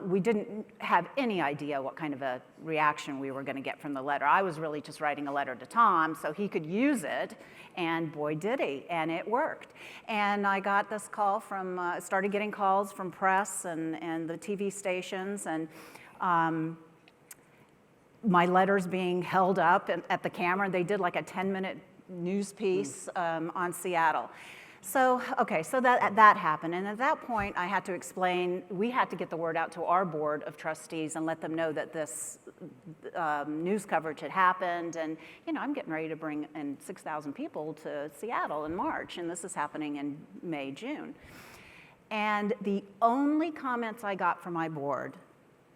We didn't have any idea what kind of a reaction we were going to get from the letter. I was really just writing a letter to Tom so he could use it, and boy did he, and it worked. And I got this call from, started getting calls from press and the TV stations, and my letters being held up at the camera. They did like a 10-minute news piece on Seattle. So, okay, so that happened. And at that point, I had to explain, we had to get the word out to our board of trustees and let them know that this news coverage had happened. And, I'm getting ready to bring in 6,000 people to Seattle in March, and this is happening in May, June. And the only comments I got from my board,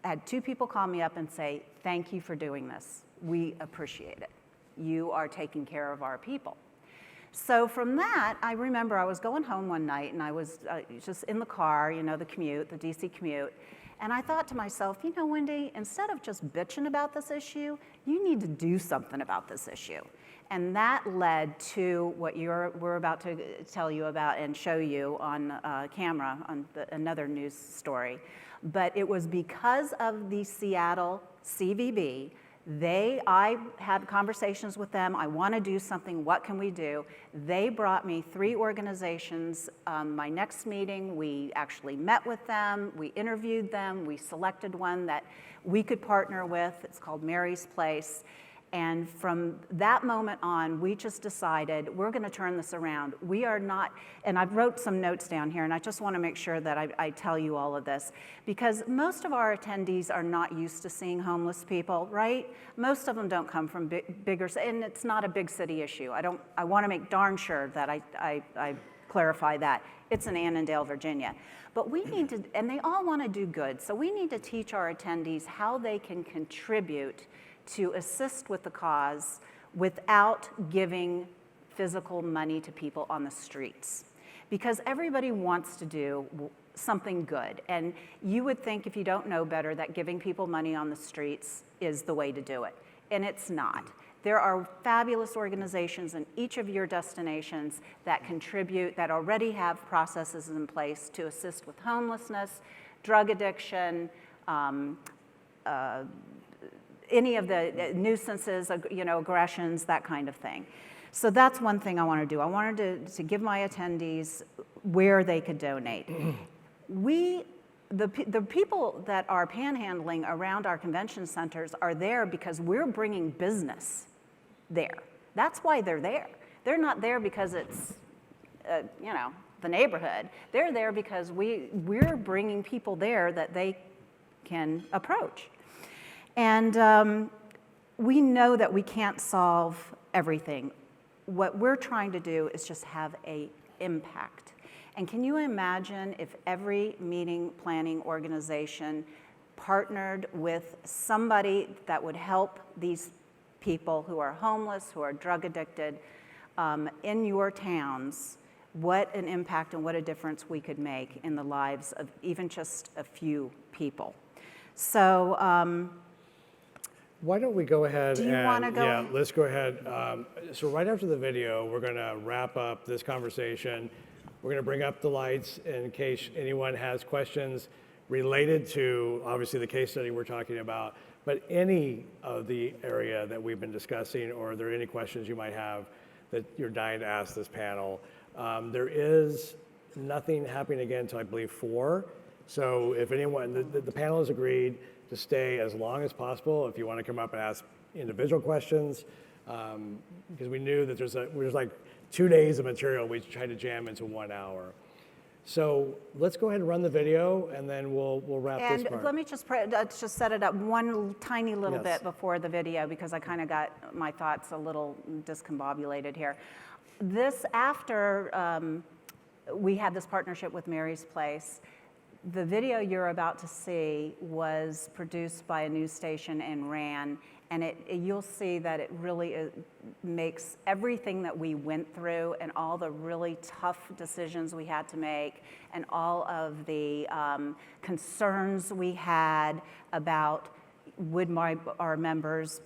I had 2 people call me up and say, thank you for doing this. We appreciate it. You are taking care of our people. So from that, I remember I was going home one night, and I was just in the car, the commute, the DC commute, And I thought to myself, you know, Wendy, instead of just bitching about this issue, you need to do something about this issue. And that led to what we're about to tell you about and show you on camera on another news story. But it was because of the Seattle CVB. I had conversations with them. I want to do something. What can we do? They brought me 3 organizations. My next meeting, we actually met with them. We interviewed them. We selected one that we could partner with. It's called Mary's Place. And from that moment on, we just decided we're going to turn this around. We are not, and I've wrote some notes down here, and I just want to make sure that I tell you all of this, because most of our attendees are not used to seeing homeless people, right? Most of them don't come from bigger, and it's not a big city issue. I want to make darn sure that I clarify that. It's in Annandale, Virginia. But we need to, and they all want to do good, so we need to teach our attendees how they can contribute to assist with the cause without giving physical money to people on the streets. Because everybody wants to do something good. And you would think, if you don't know better, that giving people money on the streets is the way to do it. And it's not. There are fabulous organizations in each of your destinations that contribute, that already have processes in place to assist with homelessness, drug addiction, any of the nuisances, aggressions, that kind of thing. So that's one thing I want to do. I wanted to give my attendees where they could donate. The people that are panhandling around our convention centers are there because we're bringing business there. That's why they're there. They're not there because it's, the neighborhood. They're there because we're bringing people there that they can approach. And we know that we can't solve everything. What we're trying to do is just have an impact. And can you imagine if every meeting planning organization partnered with somebody that would help these people who are homeless, who are drug addicted, in your towns, what an impact and what a difference we could make in the lives of even just a few people. So, why don't we go ahead do you want to go? Yeah, let's go ahead. So right after the video, we're going to wrap up this conversation. We're going to bring up the lights in case anyone has questions related to, obviously, the case study we're talking about, but any of the area that we've been discussing, or are there any questions you might have that you're dying to ask this panel. There is nothing happening again until I believe 4. So if anyone, the panel has agreed to stay as long as possible if you want to come up and ask individual questions, because we knew that there's like 2 days of material we tried to jam into 1 hour. So let's go ahead and run the video, and then we'll wrap this part. And let me just set it up one tiny little bit before the video, because I kind of got my thoughts a little discombobulated here. After we had this partnership with Mary's Place, the video you're about to see was produced by a news station and ran, and you'll see that it really makes everything that we went through and all the really tough decisions we had to make and all of the concerns we had about would our members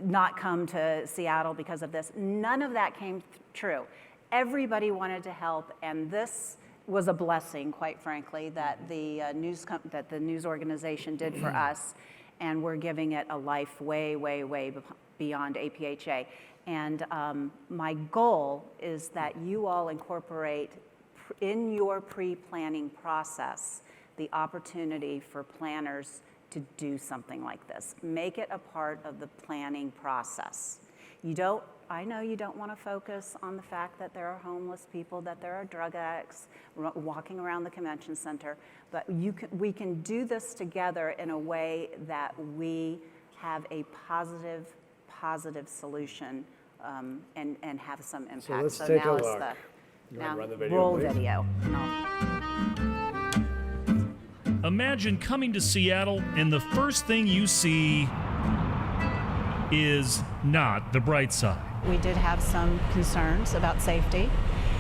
not come to Seattle because of this. None of that came true. Everybody wanted to help, and this was a blessing, quite frankly, that the news organization did for us, and we're giving it a life way, way, way beyond APHA. And my goal is that you all incorporate in your pre-planning process the opportunity for planners to do something like this. Make it a part of the planning process. I know you don't want to focus on the fact that there are homeless people, that there are drug addicts walking around the convention center, but we can do this together in a way that we have a positive solution and have some impact. So let's take a look. Now run the video, roll please. video. Imagine coming to Seattle and the first thing you see is not the bright side. We did have some concerns about safety,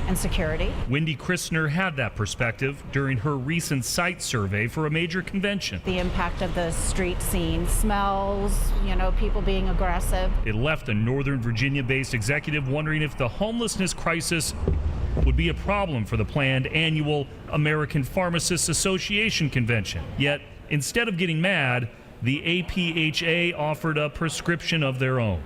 and security. Wendy Christner had that perspective during her recent site survey for a major convention. The impact of the street scene, smells, people being aggressive. It left a Northern Virginia-based executive wondering if the homelessness crisis would be a problem for the planned annual American Pharmacists Association convention. Yet, instead of getting mad, the APHA offered a prescription of their own.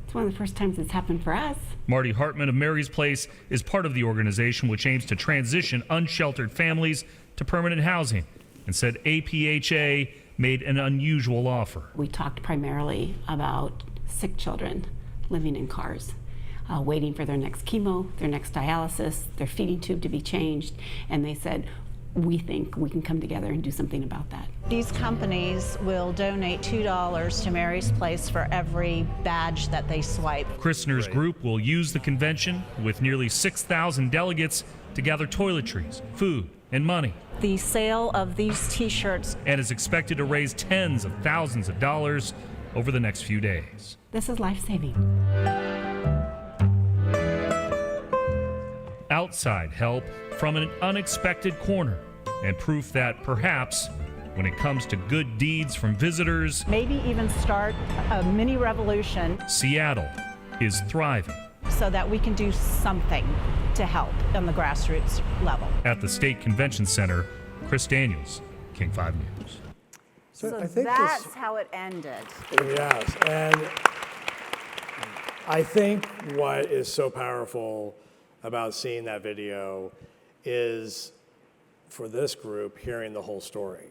It's one of the first times it's happened for us. Marty Hartman of Mary's Place is part of the organization, which aims to transition unsheltered families to permanent housing, and said APHA made an unusual offer. We talked primarily about sick children living in cars, waiting for their next chemo, their next dialysis, their feeding tube to be changed, and they said, we think we can come together and do something about that. These companies will donate $2 to Mary's Place for every badge that they swipe. Christner's group will use the convention with nearly 6,000 delegates to gather toiletries, food, and money, The sale of these t-shirts, and is expected to raise tens of thousands of dollars over the next few days. This is life-saving. Outside help from an unexpected corner, and proof that perhaps when it comes to good deeds from visitors, maybe even start a mini revolution Seattle is thriving. so that we can do something to help on the grassroots level. At the State Convention Center, Chris Daniels, King 5 News. So I think that's how it ended. Yes, and I think what is so powerful about seeing that video is, for this group, hearing the whole story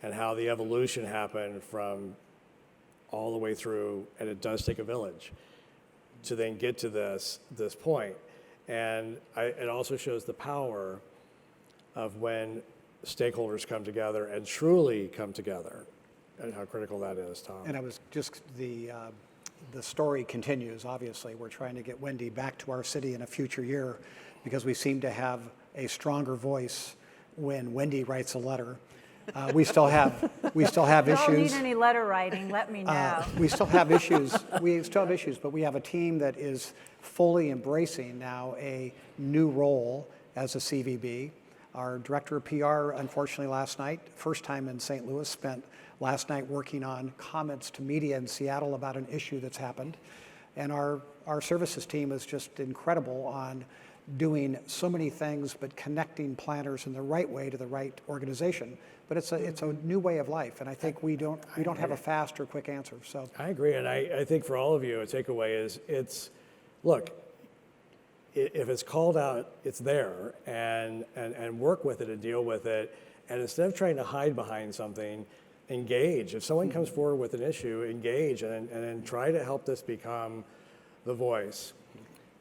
and how the evolution happened from all the way through, and it does take a village to then get to this point. And it also shows the power of when stakeholders come together and truly come together, and how critical that is, Tom. And I was just, the story continues, obviously. We're trying to get Wendy back to our city in a future year because we seem to have a stronger voice when Wendy writes a letter. We still have issues. Don't need any letter writing, let me know. We still have issues. But we have a team that is fully embracing now a new role as a CVB. Our director of PR, unfortunately, last night, first time in St. Louis, spent last night working on comments to media in Seattle about an issue that's happened. And our services team is just incredible on doing so many things, but connecting planners in the right way to the right organization. But it's a new way of life, and I think we don't have a fast or quick answer. So I agree, and I think for all of you, a takeaway is, look, if it's called out, it's there, and work with it and deal with it, and instead of trying to hide behind something, engage. If someone comes forward with an issue, engage, and then try to help this become the voice.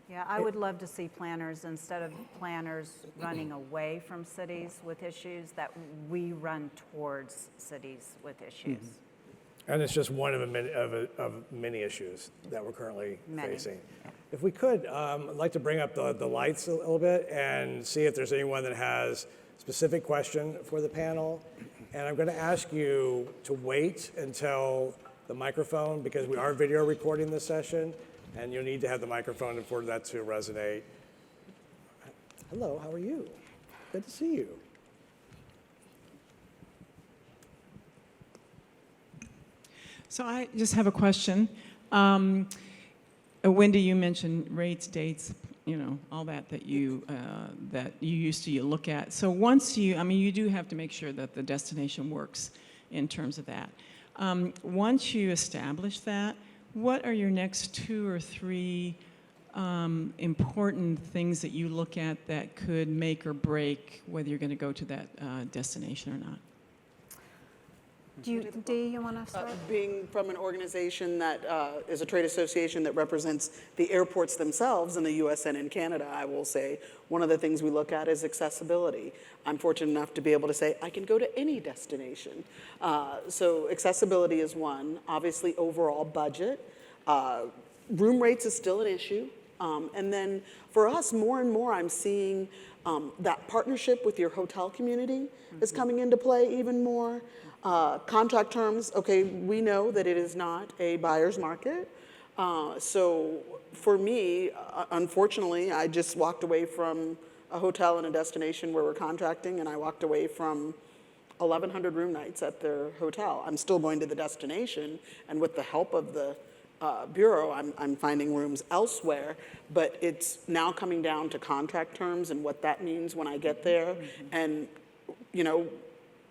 Yeah, I would love to see planners, instead of planners running away from cities with issues, that we run towards cities with issues. And it's just one of many issues that we're currently Many. facing. If we could, I'd like to bring up the lights a little bit and see if there's anyone that has a specific question for the panel. And I'm going to ask you to wait until the microphone, because we are video recording this session, and you'll need to have the microphone for that to resonate. Hello, how are you? Good to see you. So I just have a question. Wendy, you mentioned rates, dates, all that you used to look at. So once you do have to make sure that the destination works in terms of that. Once you establish that, what are your next 2 or 3 important things that you look at that could make or break whether you're going to go to that destination or not? Dee, you want to start? Being from an organization that is a trade association that represents the airports themselves in the US and in Canada, I will say one of the things we look at is accessibility. I'm fortunate enough to be able to say I can go to any destination. So accessibility is one. Obviously, overall budget. Room rates is still an issue. And then for us, more and more, I'm seeing that partnership with your hotel community is coming into play even more. Contract terms, okay, we know that it is not a buyer's market. So for me, unfortunately, I just walked away from a hotel and a destination where we're contracting, and I walked away from 1,100 room nights at their hotel. I'm still going to the destination, and with the help of the Bureau, I'm finding rooms elsewhere, but it's now coming down to contract terms and what that means when I get there. And, you know,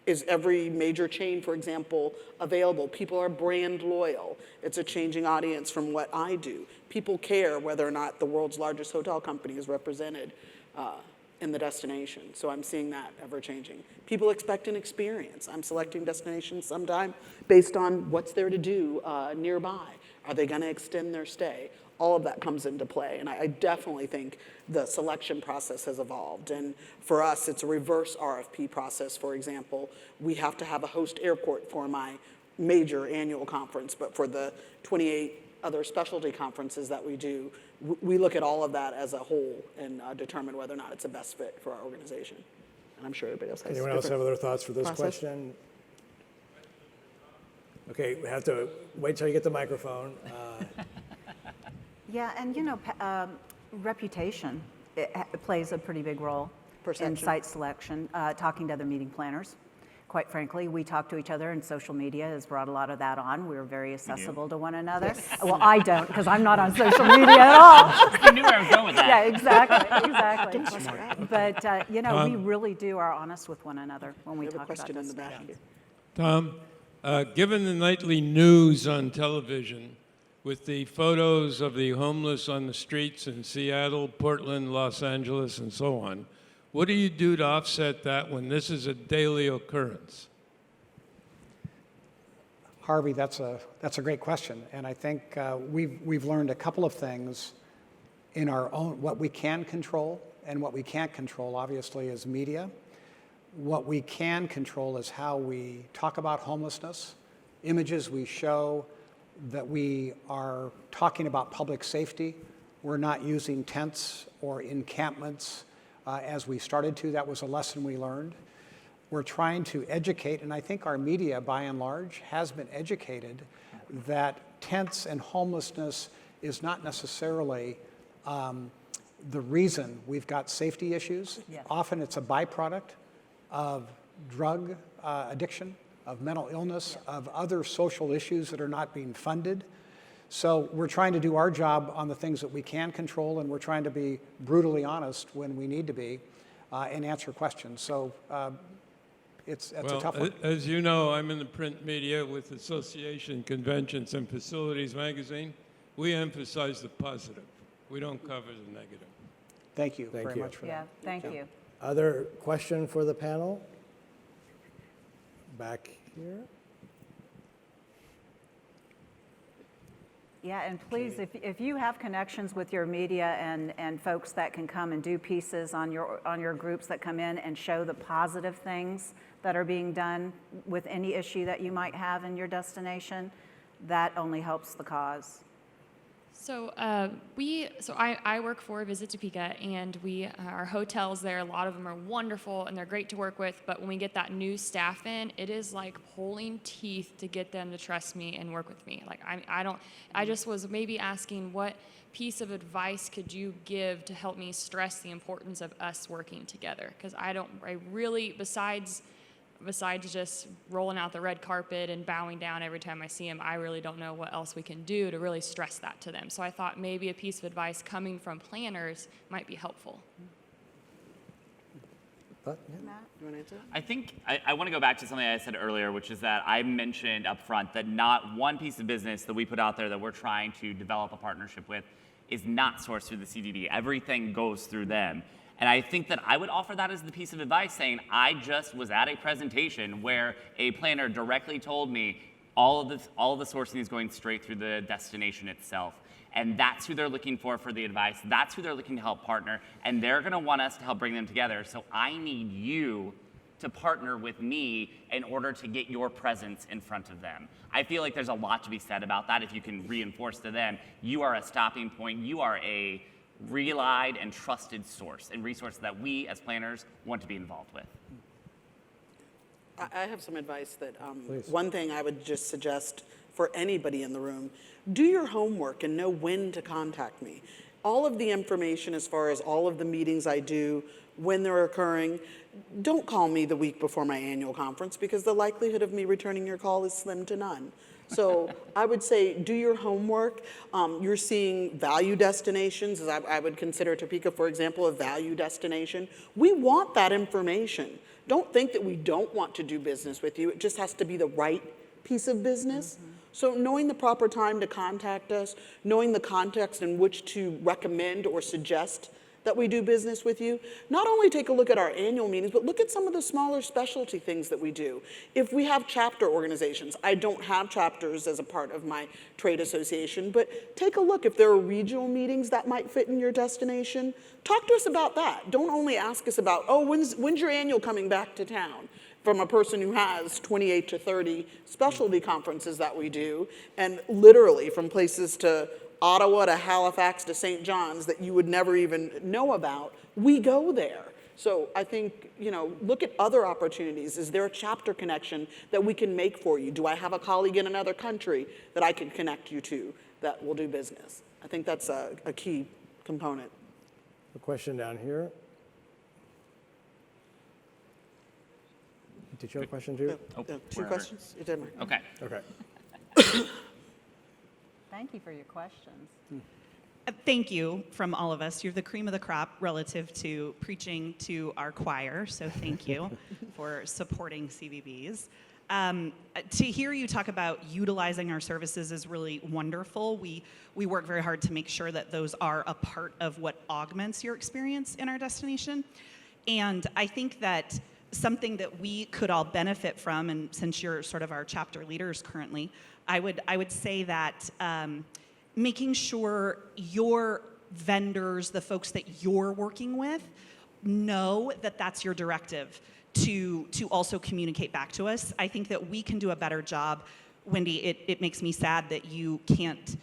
is every major chain, for example, available? People are brand loyal. It's a changing audience from what I do. People care whether or not the world's largest hotel company is represented in the destination. So I'm seeing that ever changing. People expect an experience. I'm selecting destinations sometime based on what's there to do nearby. Are they gonna extend their stay? All of that comes into play, and I definitely think the selection process has evolved. And for us, it's a reverse RFP process. For example, we have to have a host airport for my major annual conference, but for the 28 other specialty conferences that we do, we look at all of that as a whole and determine whether or not it's a best fit for our organization. And I'm sure everybody else has. Anyone else have other thoughts for this process? question? Okay, we have to wait till you get the microphone. Yeah, and you know, reputation it plays a pretty big role in Perception. site selection. Talking to other meeting planners, quite frankly, we talk to each other, and social media has brought a lot of that on. We're very accessible to one another. Well, I don't, because I'm not on social media at all. I knew where I was going with that. Yeah, exactly. But you know, we really are honest with one another when we We have a talk about question in the back destinations. here. Tom, given the nightly news on television with the photos of the homeless on the streets in Seattle, Portland, Los Angeles, and so on, what do you do to offset that when this is a daily occurrence? Harvey, that's a great question, and I think we've learned a couple of things in our own, what we can control and what we can't control, obviously, is media. What we can control is how we talk about homelessness, images we show, that we are talking about public safety. We're not using tents or encampments as we started to. That was a lesson we learned. We're trying to educate, and I think our media, by and large, has been educated that tents and homelessness is not necessarily the reason we've got safety issues. Yes. Often it's a byproduct of drug addiction, of mental illness, of other social issues that are not being funded. So we're trying to do our job on the things that we can control, and we're trying to be brutally honest when we need to be and answer questions. So it's a tough one. As you know, I'm in the print media with Association Conventions and Facilities magazine. We emphasize the positive. We don't cover the negative. Thank you Thank very you. much for Yeah, that. thank you. Other question for the panel? Back here. Yeah, and please, if you have connections with your media and folks that can come and do pieces on your groups that come in and show the positive things that are being done with any issue that you might have in your destination, that only helps the cause. So I work for Visit Topeka, and our hotels there, a lot of them are wonderful and they're great to work with, but when we get that new staff in, it is like pulling teeth to get them to trust me and work with me. Like I just was maybe asking, what piece of advice could you give to help me stress the importance of us working together? Because I really, besides just rolling out the red carpet and bowing down every time I see them, I really don't know what else we can do to really stress that to them. So I thought maybe a piece of advice coming from planners might be helpful. Matt, you want to answer? I think I want to go back to something I said earlier, which is that I mentioned up front that not one piece of business that we put out there that we're trying to develop a partnership with is not sourced through the CDD. Everything goes through them. And I think that I would offer that as the piece of advice, saying I just was at a presentation where a planner directly told me all of the sourcing is going straight through the destination itself. And that's who they're looking for the advice. That's who they're looking to help partner. And they're going to want us to help bring them together. So I need you to partner with me in order to get your presence in front of them. I feel like there's a lot to be said about that. If you can reinforce to them, you are a stopping point. You are a relied and trusted source and resource that we as planners want to be involved with. I have some advice that Please. one thing I would just suggest for anybody in the room, do your homework and know when to contact me. All of the information as far as all of the meetings I do, when they're occurring, don't call me the week before my annual conference because the likelihood of me returning your call is slim to none. So I would say do your homework. You're seeing value destinations, as I would consider Topeka, for example, a value destination. We want that information. Don't think that we don't want to do business with you. It just has to be the right piece of business. So knowing the proper time to contact us, knowing the context in which to recommend or suggest that we do business with you, not only take a look at our annual meetings, but look at some of the smaller specialty things that we do. If we have chapter organizations, I don't have chapters as a part of my trade association, but take a look if there are regional meetings that might fit in your destination. Talk to us about that. Don't only ask us about, oh, when's your annual coming back to town? From a person who has 28 to 30 specialty conferences that we do, and literally from places to Ottawa to Halifax to St. John's that you would never even know about, we go there. So I think, look at other opportunities. Is there a chapter connection that we can make for you? Do I have a colleague in another country that I can connect you to that will do business? I think that's a key component. A question down here. Did you have a question too? Two questions? You did. Okay. Okay. Thank you for your questions. Thank you from all of us. You're the cream of the crop relative to preaching to our choir, so thank you for supporting CVBs. To hear you talk about utilizing our services is really wonderful. We work very hard to make sure that those are a part of what augments your experience in our destination. And I think that something that we could all benefit from, and since you're sort of our chapter leaders currently, I would say that making sure your vendors, the folks that you're working with, know that that's your directive to also communicate back to us. I think that we can do a better job. Wendy, it makes me sad that you can't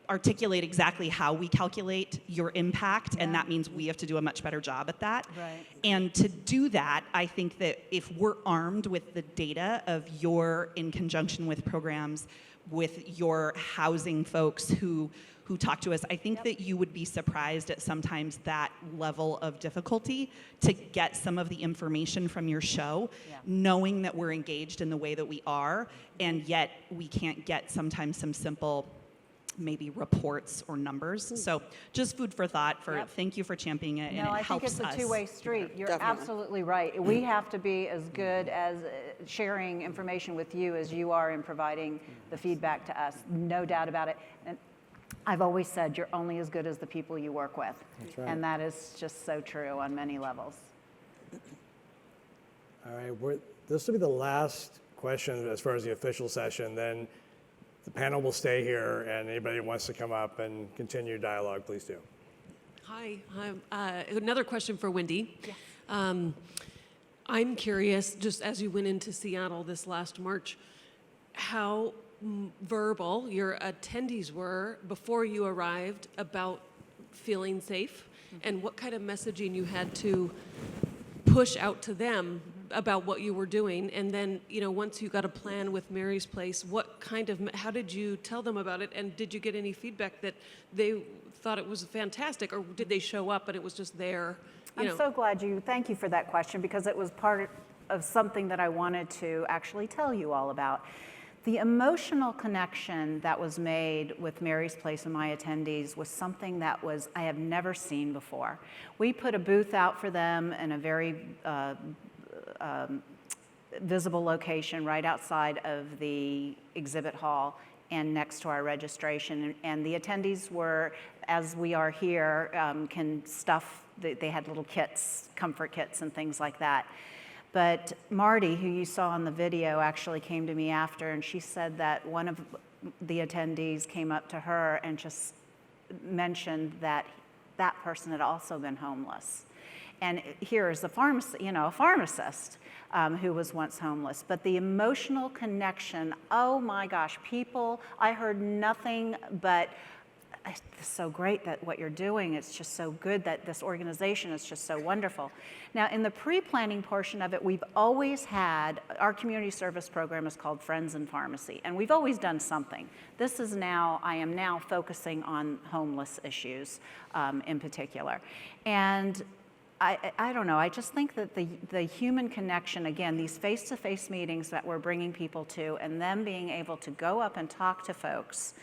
articulate exactly how we calculate your impact, and that means we have to do a much better job at that. Right. And to do that, I think that if we're armed with the data of your, in conjunction with programs, with your housing folks who talk to us, I think that you would be surprised at sometimes that level of difficulty to get some of the information from your show, knowing that we're engaged in the way that we are, and yet we can't get sometimes some simple maybe reports or numbers. So just food for thought for thank you for championing it, and it helps us. No, I think it's a two-way street. You're Definitely. absolutely right. We have to be as good as sharing information with you as you are in providing the feedback to us. No doubt about it. And I've always said you're only as good as the people you work with. That's right. And that is just so true on many levels. All right, this will be the last question as far as the official session. Then the panel will stay here, and anybody who wants to come up and continue dialogue, please do. Hi. Another question for Wendy. Yes. I'm curious, just as you went into Seattle this last March, how verbal your attendees were before you arrived about feeling safe, and what kind of messaging you had to push out to them about what you were doing. And then, once you got a plan with Mary's Place, how did you tell them about it? And did you get any feedback that they thought it was fantastic, or did they show up and it was just there? I'm so glad thank you for that question, because it was part of something that I wanted to actually tell you all about. The emotional connection that was made with Mary's Place and my attendees was something that I have never seen before. We put a booth out for them in a very visible location right outside of the exhibit hall and next to our registration. And the attendees were, as we are here, can stuff, they had little kits, comfort kits and things like that. But Marty, who you saw in the video, actually came to me after, and she said that one of the attendees came up to her and just mentioned that that person had also been homeless. And here is a pharmacist who was once homeless. But the emotional connection, oh my gosh, I heard nothing but it's so great that what you're doing, it's just so good that this organization is just so wonderful. Now, in the pre-planning portion of it, we've always had, our community service program is called Friends in Pharmacy, and we've always done something. This is now, I am now focusing on homeless issues in particular. And I don't know, I just think that the human connection, again, these face-to-face meetings that we're bringing people to, and them being able to go up and talk to folks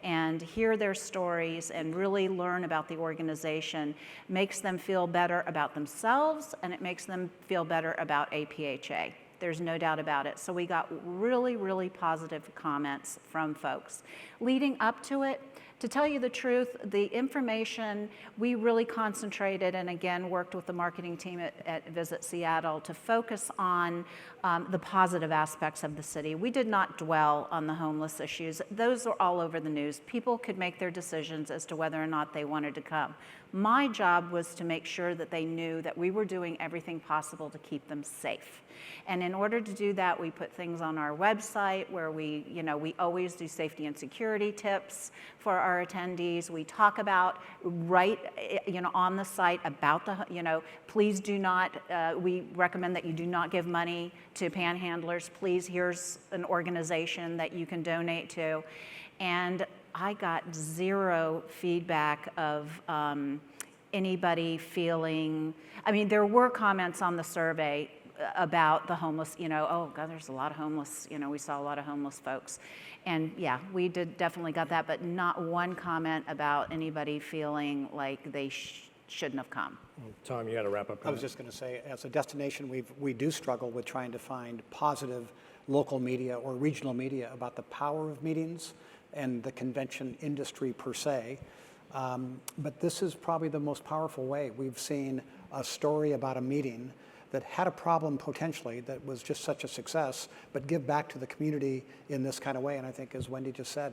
and hear their stories and really learn about the organization makes them feel better about themselves, and it makes them feel better about APHA. There's no doubt about it. So we got really, really positive comments from folks. Leading up to it, to tell you the truth, the information, we really concentrated and again worked with the marketing team at Visit Seattle to focus on the positive aspects of the city. We did not dwell on the homeless issues. Those are all over the news. People could make their decisions as to whether or not they wanted to come. My job was to make sure that they knew that we were doing everything possible to keep them safe. And in order to do that, we put things on our website where we always do safety and security tips for our attendees. We talk about on the site about please do not, we recommend that you do not give money to panhandlers. Please, here's an organization that you can donate to. And I got zero feedback of anybody feeling, I mean, there were comments on the survey about the homeless, oh God, there's a lot of homeless, we saw a lot of homeless folks. And yeah, we definitely got that, but not one comment about anybody feeling like they shouldn't have come. Tom, you got to wrap up. I was just going to say, as a destination, we do struggle with trying to find positive local media or regional media about the power of meetings and the convention industry per se. But this is probably the most powerful way. We've seen a story about a meeting that had a problem potentially that was just such a success, but give back to the community in this kind of way. And I think, as Wendy just said,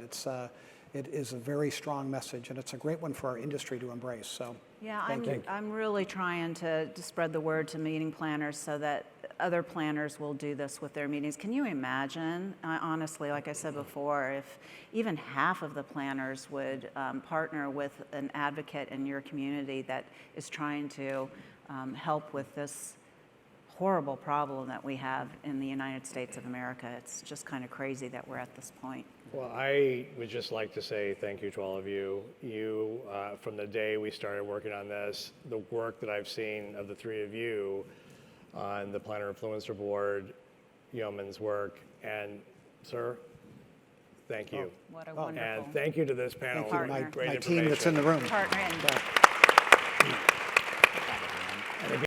it is a very strong message, and it's a great one for our industry to embrace. So yeah, thank you. I'm really trying to spread the word to meeting planners so that other planners will do this with their meetings. Can you imagine, honestly, like I said before, if even half of the planners would partner with an advocate in your community that is trying to help with this horrible problem that we have in the United States of America. It's just kind of crazy that we're at this point. Well, I would just like to say thank you to all of you. You, from the day we started working on this, the work that I've seen of the three of you on the Planner Influencer Board, Yeoman's work, and sir, thank you. What a wonderful And thank you to this panel. Thank you, for great my team that's in the information. room. partner. And